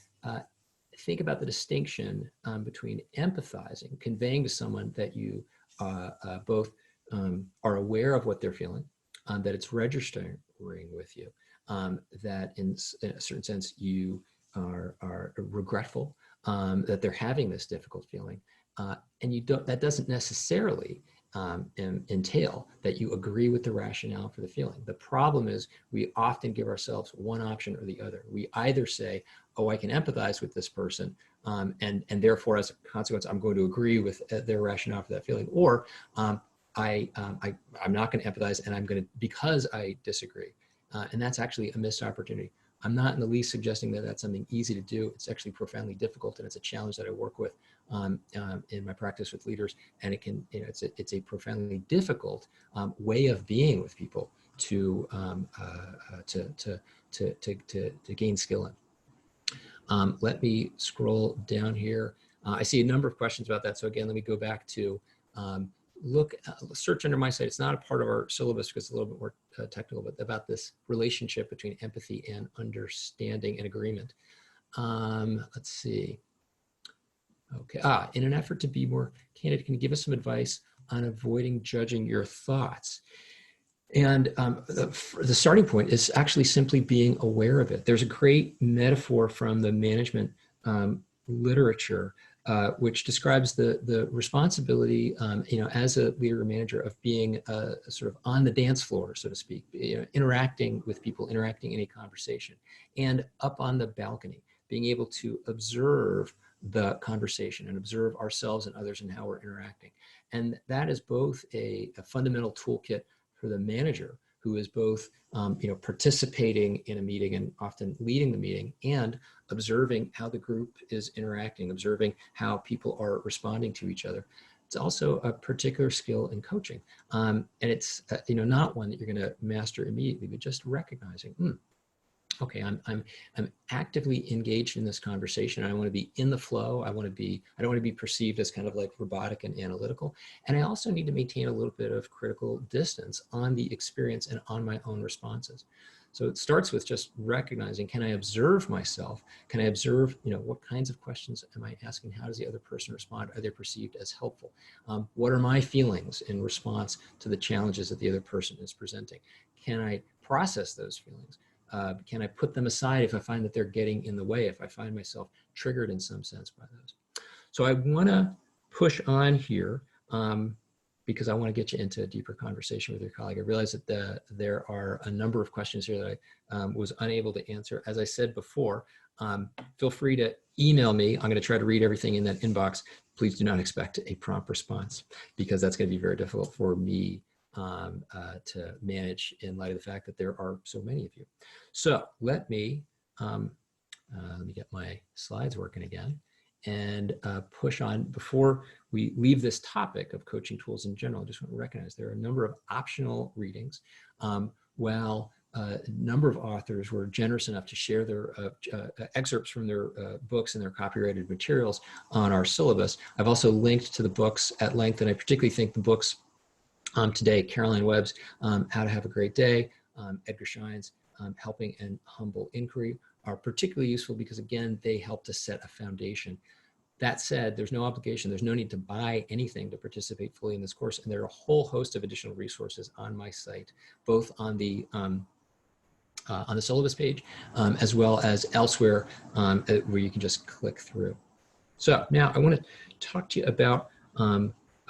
think about the distinction between empathizing, conveying to someone that you both are aware of what they're feeling, that it's registering with you, that in a certain sense you are regretful that they're having this difficult feeling, and that doesn't necessarily entail that you agree with the rationale for the feeling. The problem is we often give ourselves one option or the other. We either say, oh, I can empathize with this person, and therefore as a consequence I'm going to agree with their rationale for that feeling, or I'm not going to empathize, and I'm going to, because I disagree. And that's actually a missed opportunity. I'm not in the least suggesting that that's something easy to do. It's actually profoundly difficult, and it's a challenge that I work with in my practice with leaders. And it can, it's a profoundly difficult way of being with people to gain skill in. Let me scroll down here. I see a number of questions about that. So again, let me go back to search under my site. It's not a part of our syllabus because it's a little bit more technical, but about this relationship between empathy and understanding and agreement. Let's see. Okay. In an effort to be more candid, can you give us some advice on avoiding judging your thoughts? And the starting point is actually simply being aware of it. There's a great metaphor from the management literature, which describes the responsibility, as a leader or manager of being sort of on the dance floor, so to speak, interacting with people, interacting in a conversation, and up on the balcony, being able to observe the conversation and observe ourselves and others and how we're interacting. And that is both a fundamental toolkit for the manager, who is both participating in a meeting and often leading the meeting, and observing how the group is interacting, observing how people are responding to each other. It's also a particular skill in coaching, and it's not one that you're going to master immediately, but just recognizing, okay, I'm actively engaged in this conversation. I want to be in the flow. I don't want to be perceived as kind of like robotic and analytical. And I also need to maintain a little bit of critical distance on the experience and on my own responses. So it starts with just recognizing, can I observe myself? Can I observe, what kinds of questions am I asking? How does the other person respond? Are they perceived as helpful? What are my feelings in response to the challenges that the other person is presenting? Can I process those feelings? Can I put them aside if I find that they're getting in the way, if I find myself triggered in some sense by those? So I want to push on here because I want to get you into a deeper conversation with your colleague. I realize that there are a number of questions here that I was unable to answer. As I said before, feel free to email me. I'm going to try to read everything in that inbox. Please do not expect a prompt response, because that's going to be very difficult for me to manage in light of the fact that there are so many of you. So let me get my slides working again and push on. Before we leave this topic of coaching tools in general, I just want to recognize there are a number of optional readings. While a number of authors were generous enough to share their excerpts from their books and their copyrighted materials on our syllabus, I've also linked to the books at length, and I particularly think the books today, Caroline Webb's How to Have a Great Day, Edgar Schein's Helping and Humble Inquiry, are particularly useful because, again, they help to set a foundation. That said, there's no obligation. There's no need to buy anything to participate fully in this course. And there are a whole host of additional resources on my site, both on the syllabus page, as well as elsewhere, where you can just click through. So now I want to talk to you about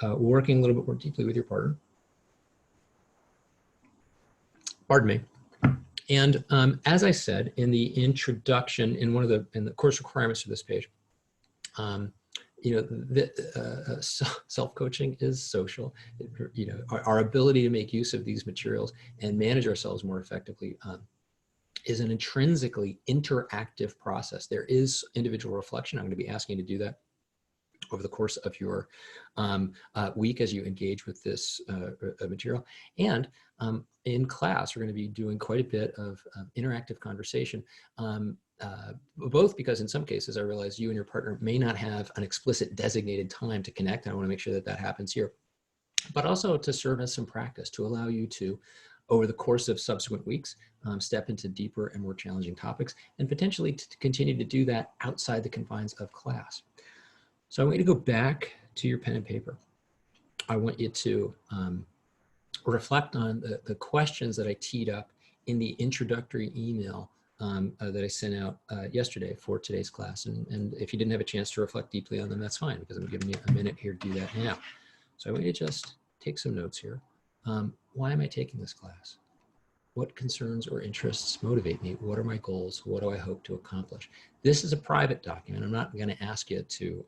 working a little bit more deeply with your partner. Pardon me. And as I said in the introduction, in the course requirements for this page, self-coaching is social. Our ability to make use of these materials and manage ourselves more effectively is an intrinsically interactive process. There is individual reflection. I'm going to be asking you to do that over the course of your week as you engage with this material. And in class, we're going to be doing quite a bit of interactive conversation, both because in some cases I realize you and your partner may not have an explicit designated time to connect. I want to make sure that that happens here, but also to serve as some practice to allow you to, over the course of subsequent weeks, step into deeper and more challenging topics, and potentially to continue to do that outside the confines of class. So I want you to go back to your pen and paper. I want you to reflect on the questions that I teed up in the introductory email that I sent out yesterday for today's class. And if you didn't have a chance to reflect deeply on them, that's fine, because I'm giving you a minute here to do that now. So I want you to just take some notes here. Why am I taking this class? What concerns or interests motivate me? What are my goals? What do I hope to accomplish? This is a private document. I'm not going to ask you to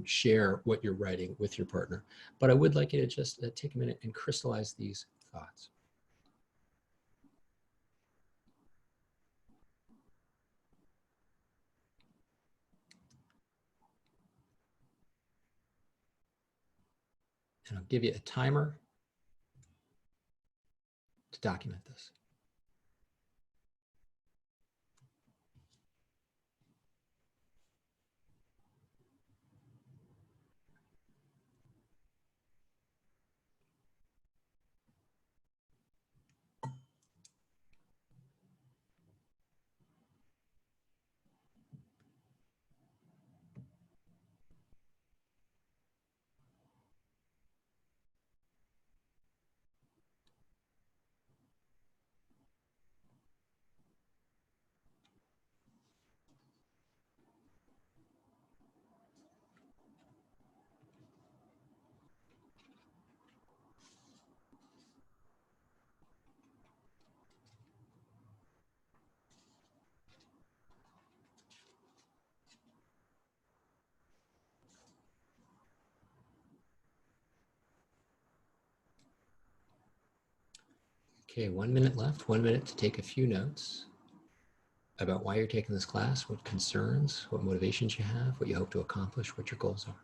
share what you're writing with your partner, but I would like you to just take a minute and crystallize these thoughts. And I'll give you a timer to document this. Okay, 1 minute left, 1 minute to take a few notes about why you're taking this class, what concerns, what motivations you have, what you hope to accomplish, what your goals are.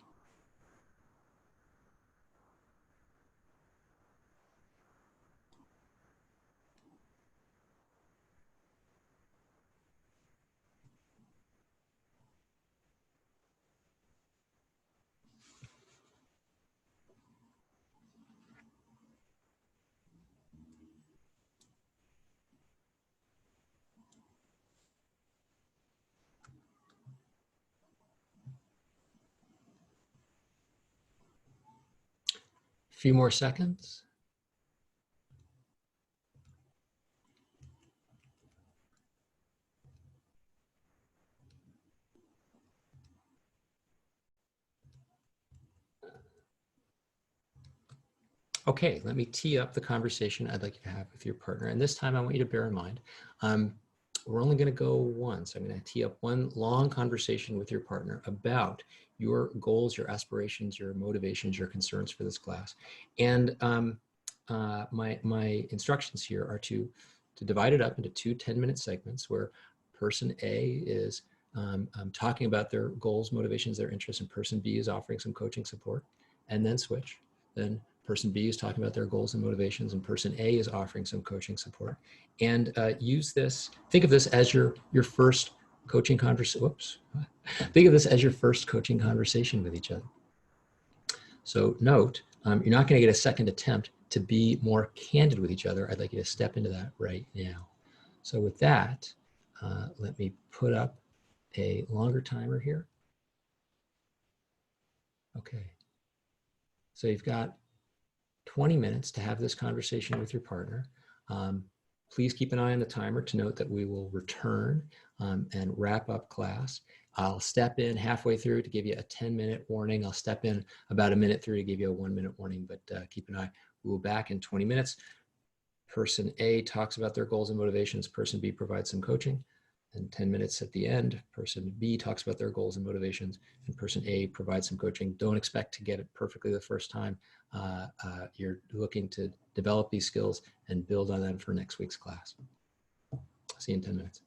A few more seconds. Okay, let me tee up the conversation I'd like you to have with your partner. And this time I want you to bear in mind, we're only gonna go once. I'm gonna tee up one long conversation with your partner about your goals, your aspirations, your motivations, your concerns for this class. And my instructions here are to divide it up into two 10-minute segments where person A is talking about their goals, motivations, their interests, and person B is offering some coaching support, and then switch. Then person B is talking about their goals and motivations, and person A is offering some coaching support. And use this, think of this as your first coaching conversation. Whoops. Think of this as your first coaching conversation with each other. So note, you're not going to get a second attempt to be more candid with each other. I'd like you to step into that right now. So with that, let me put up a longer timer here. Okay. So you've got 20 minutes to have this conversation with your partner. Please keep an eye on the timer to note that we will return and wrap up class. I'll step in halfway through to give you a 10-minute warning. I'll step in about a minute through to give you a 1-minute warning, but keep an eye. We'll be back in 20 minutes. Person A talks about their goals and motivations. Person B provides some coaching. And 10 minutes at the end, person B talks about their goals and motivations, and person A provides some coaching. Don't expect to get it perfectly the first time. You're looking to develop these skills and build on them for next week's class. See you in 10 minutes.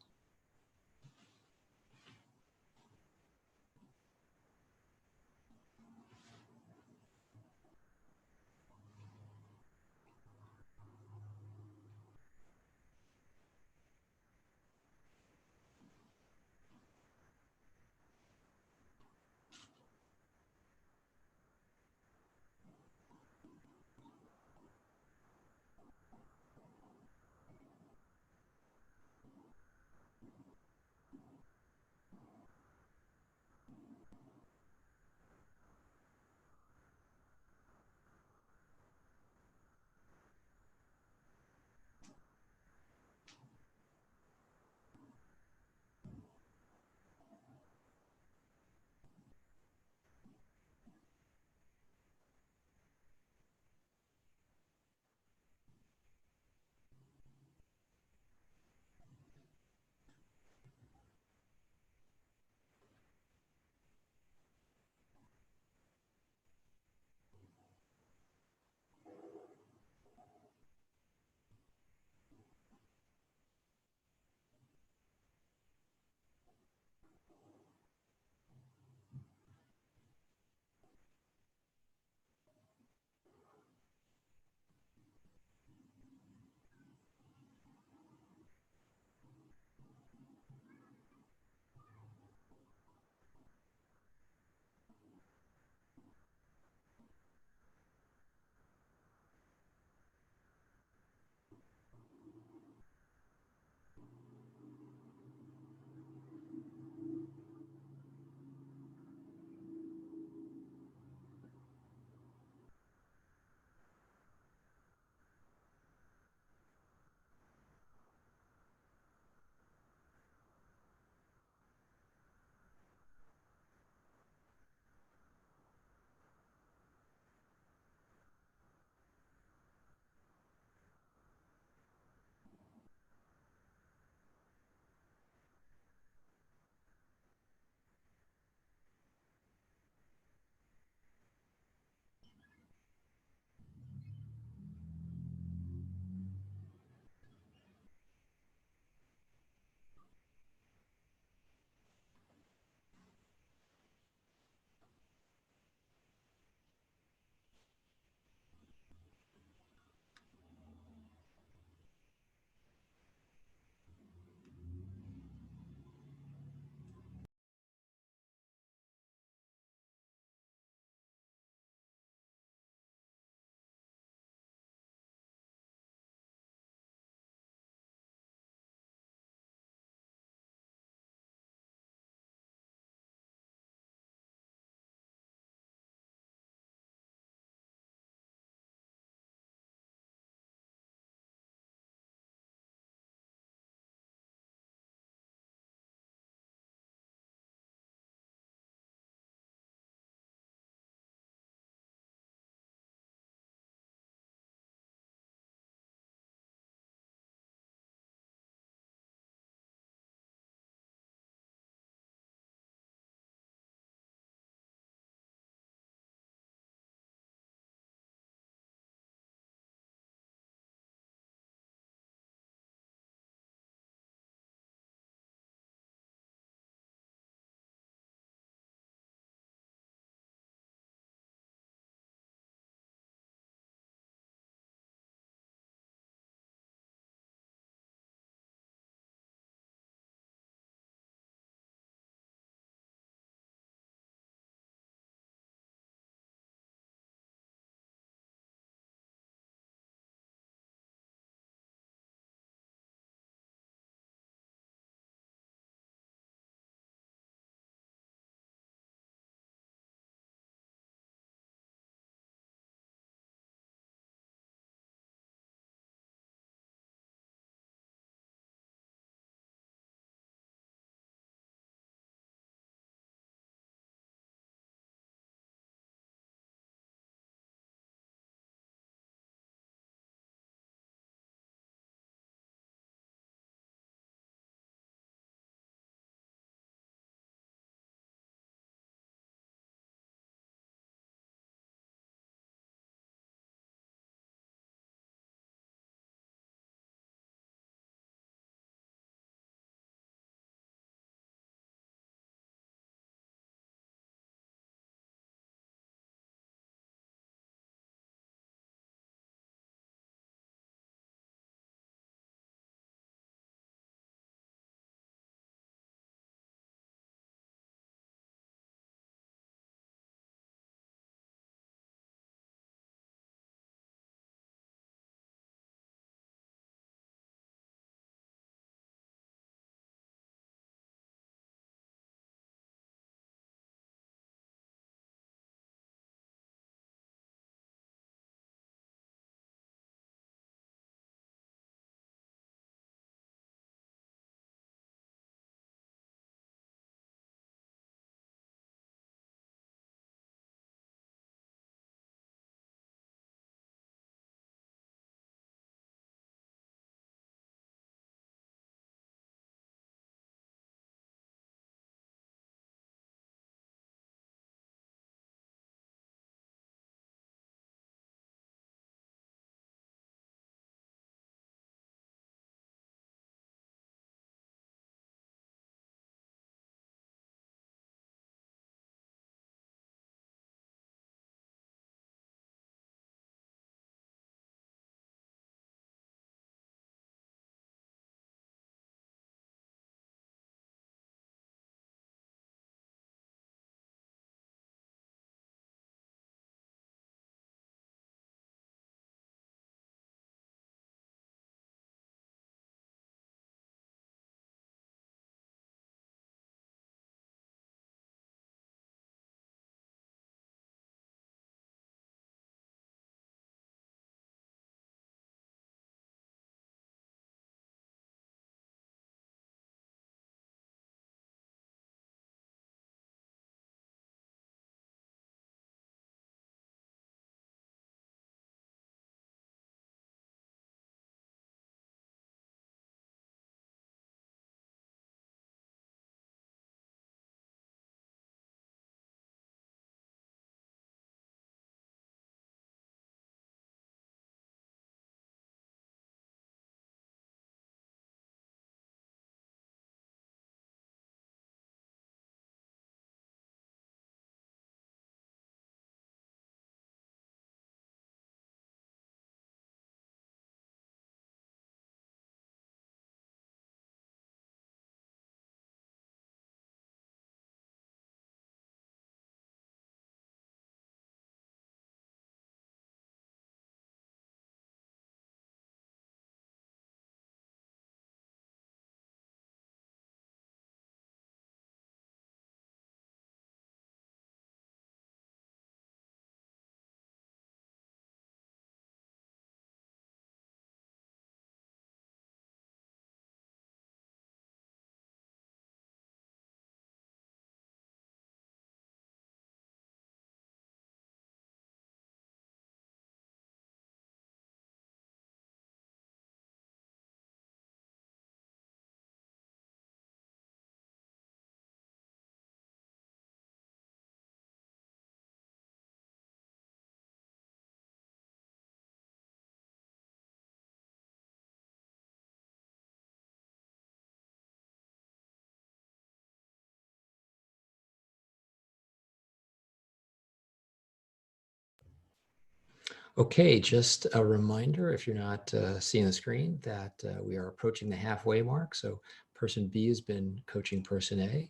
Okay, just a reminder, if you're not seeing the screen, that we are approaching the halfway mark. So person B has been coaching person A.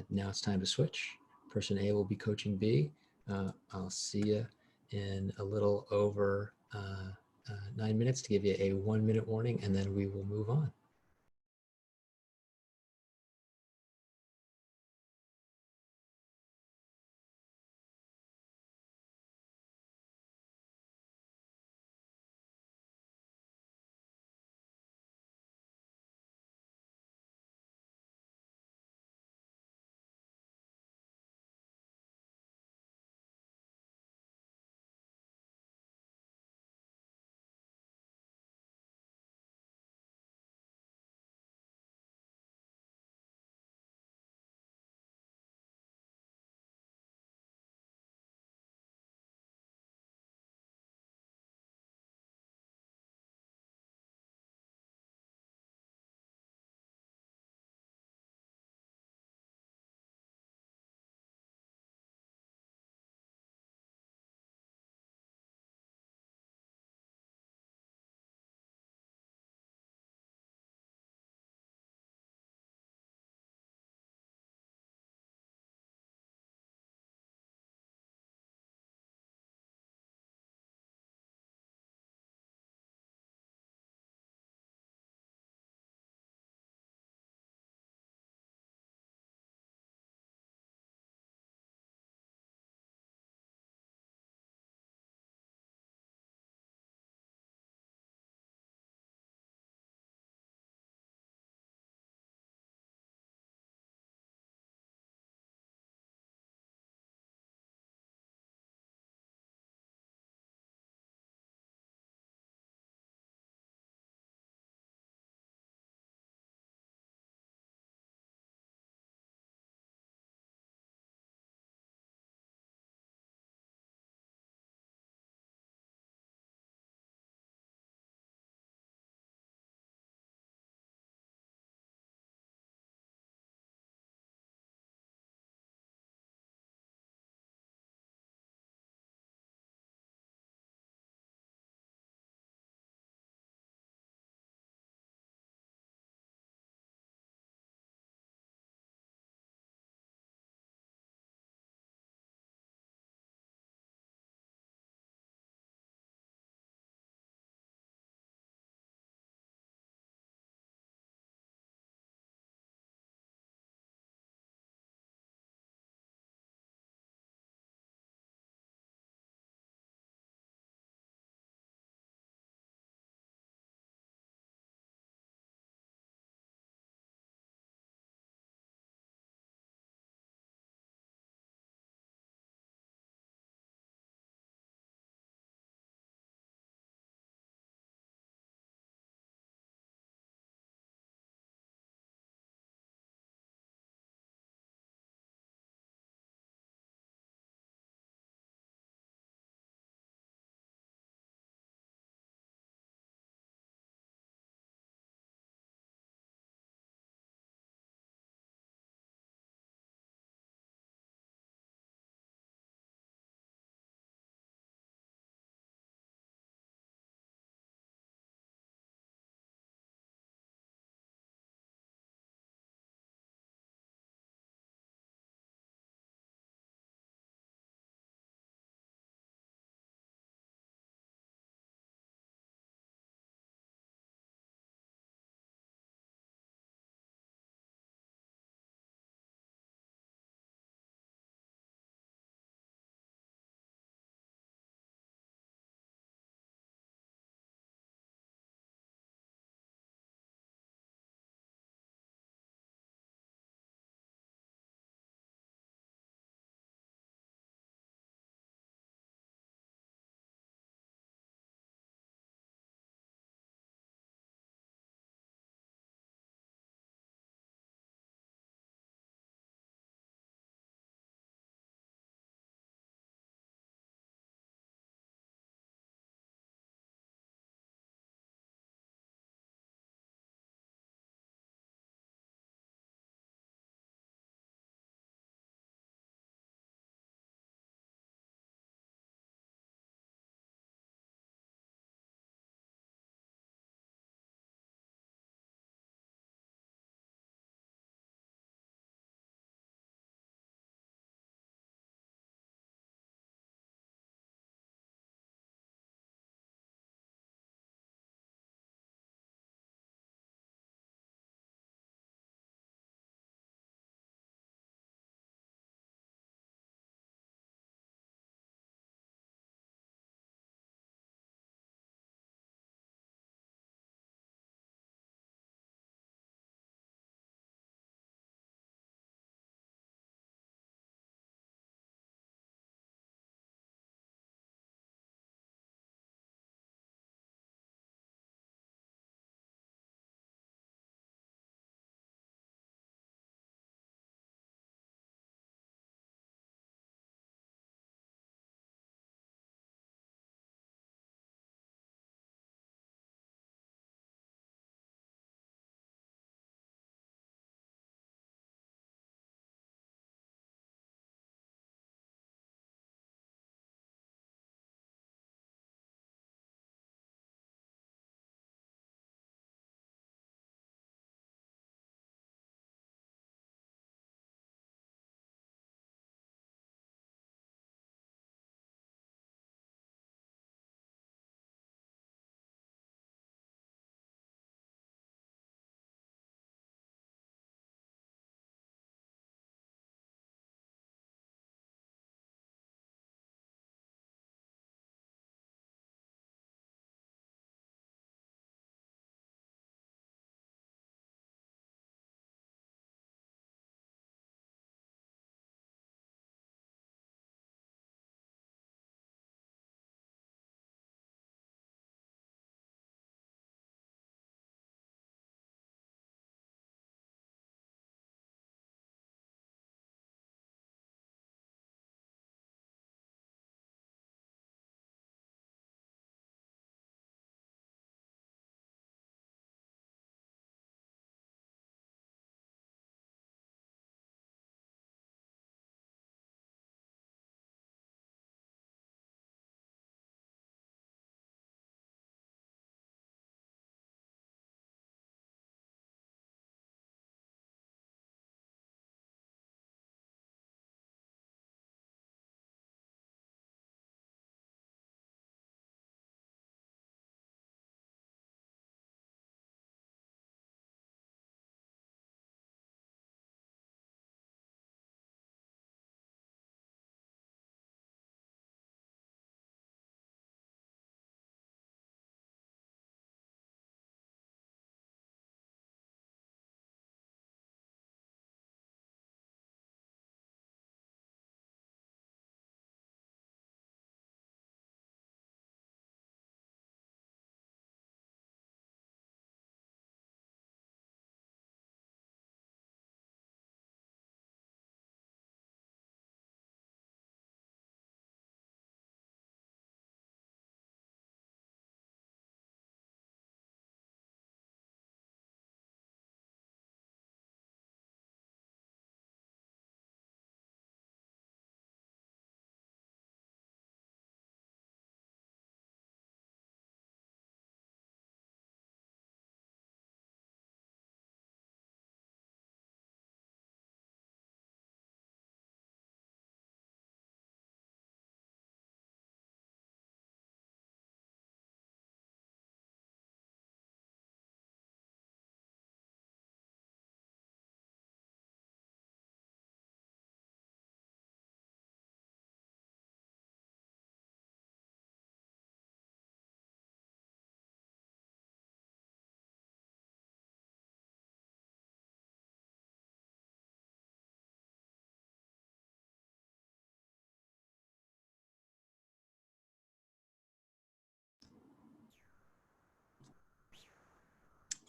Now it's time to switch. Person A will be coaching B. I'll see you in a little over 9 minutes to give you a 1 minute warning, and then we will move on.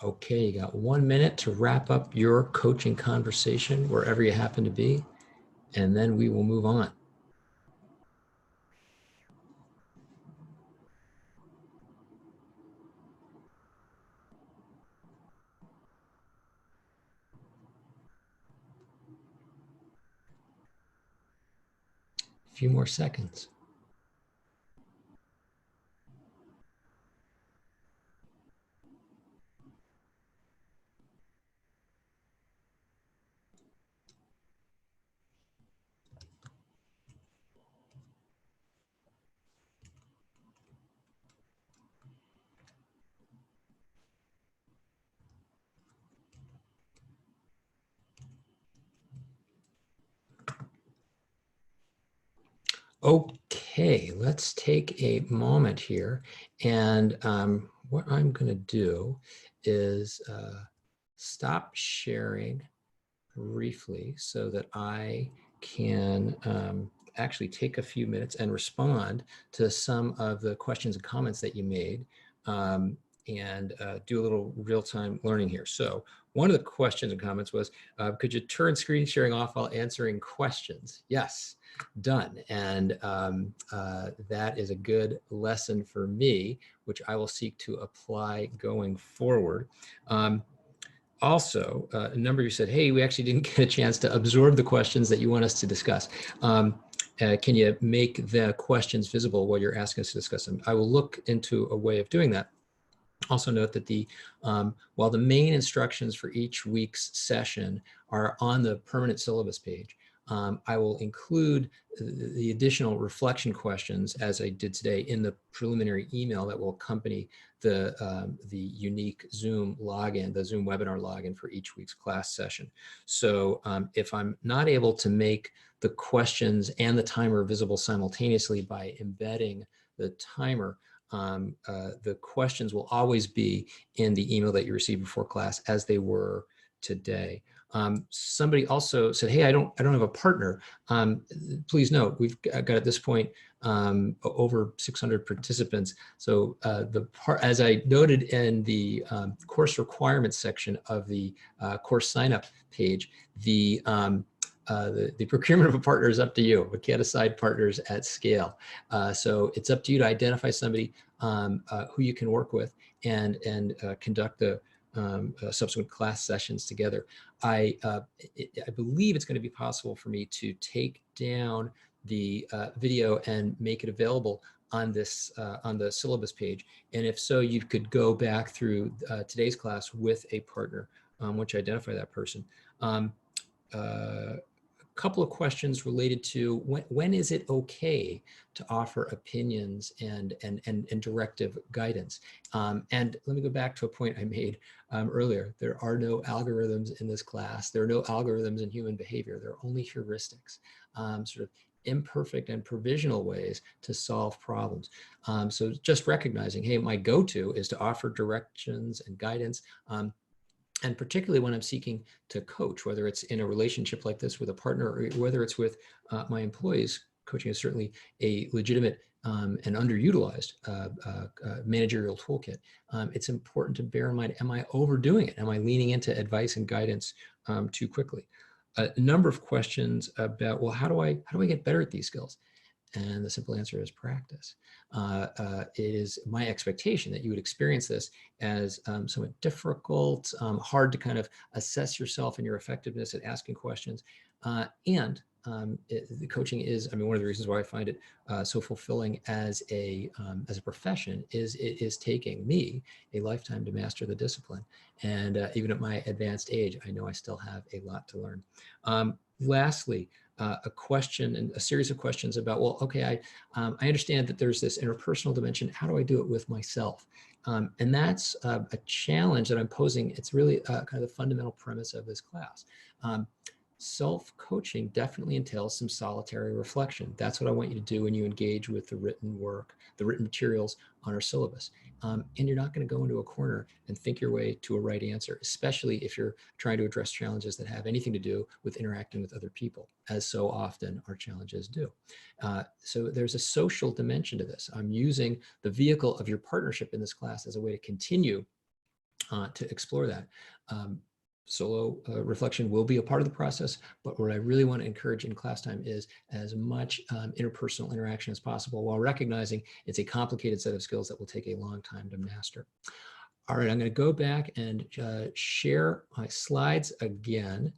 Okay, you got 1 minute to wrap up your coaching conversation wherever you happen to be, and then we will move on. A few more seconds. Okay, let's take a moment here. And what I'm going to do is stop sharing briefly so that I can actually take a few minutes and respond to some of the questions and comments that you made, and do a little real-time learning here. So one of the questions and comments was, could you turn screen sharing off while answering questions? Yes, done. And that is a good lesson for me, which I will seek to apply going forward. Also, a number of you said, hey, we actually didn't get a chance to absorb the questions that you want us to discuss. Can you make the questions visible while you're asking us to discuss them? I will look into a way of doing that. Also note that while the main instructions for each week's session are on the permanent syllabus page, I will include the additional reflection questions, as I did today, in the preliminary email that will accompany the unique Zoom login, the Zoom webinar login for each week's class session. So if I'm not able to make the questions and the timer visible simultaneously by embedding the timer, the questions will always be in the email that you received before class, as they were today. Somebody also said, hey, I don't have a partner. Please note, we've got at this point over 600 participants. So as I noted in the course requirements section of the course sign-up page, the procurement of a partner is up to you. We can't assign partners at scale. So it's up to you to identify somebody who you can work with and conduct the subsequent class sessions together. I believe it's going to be possible for me to take down the video and make it available on this on the syllabus page. And if so, you could go back through today's class with a partner once you identify that person. Couple of questions related to when is it okay to offer opinions and directive guidance. And let me go back to a point I made earlier. There are no algorithms in this class. There are no algorithms in human behavior. There are only heuristics, sort of imperfect and provisional ways to solve problems. So just recognizing, hey, my go-to is to offer directions and guidance. And particularly when I'm seeking to coach, whether it's in a relationship like this with a partner or whether it's with my employees, coaching is certainly a legitimate and underutilized managerial toolkit. It's important to bear in mind, am I overdoing it? Am I leaning into advice and guidance too quickly? A number of questions about, well, how do I get better at these skills? And the simple answer is practice. It is my expectation that you would experience this as somewhat difficult, hard to kind of assess yourself and your effectiveness at asking questions. The coaching is, I mean, one of the reasons why I find it so fulfilling as a profession is it is taking me a lifetime to master the discipline. And even at my advanced age, I know I still have a lot to learn. Lastly, a question and a series of questions about, well, okay, I understand that there's this interpersonal dimension. How do I do it with myself? And that's a challenge that I'm posing. It's really kind of the fundamental premise of this class. Self-coaching definitely entails some solitary reflection. That's what I want you to do when you engage with the written work, the written materials on our syllabus. And you're not going to go into a corner and think your way to a right answer, especially if you're trying to address challenges that have anything to do with interacting with other people, as so often our challenges do. So there's a social dimension to this. I'm using the vehicle of your partnership in this class as a way to continue to explore that. Solo reflection will be a part of the process, but what I really want to encourage in class time is as much interpersonal interaction as possible, while recognizing it's a complicated set of skills that will take a long time to master. All right, I'm going to go back and share my slides again.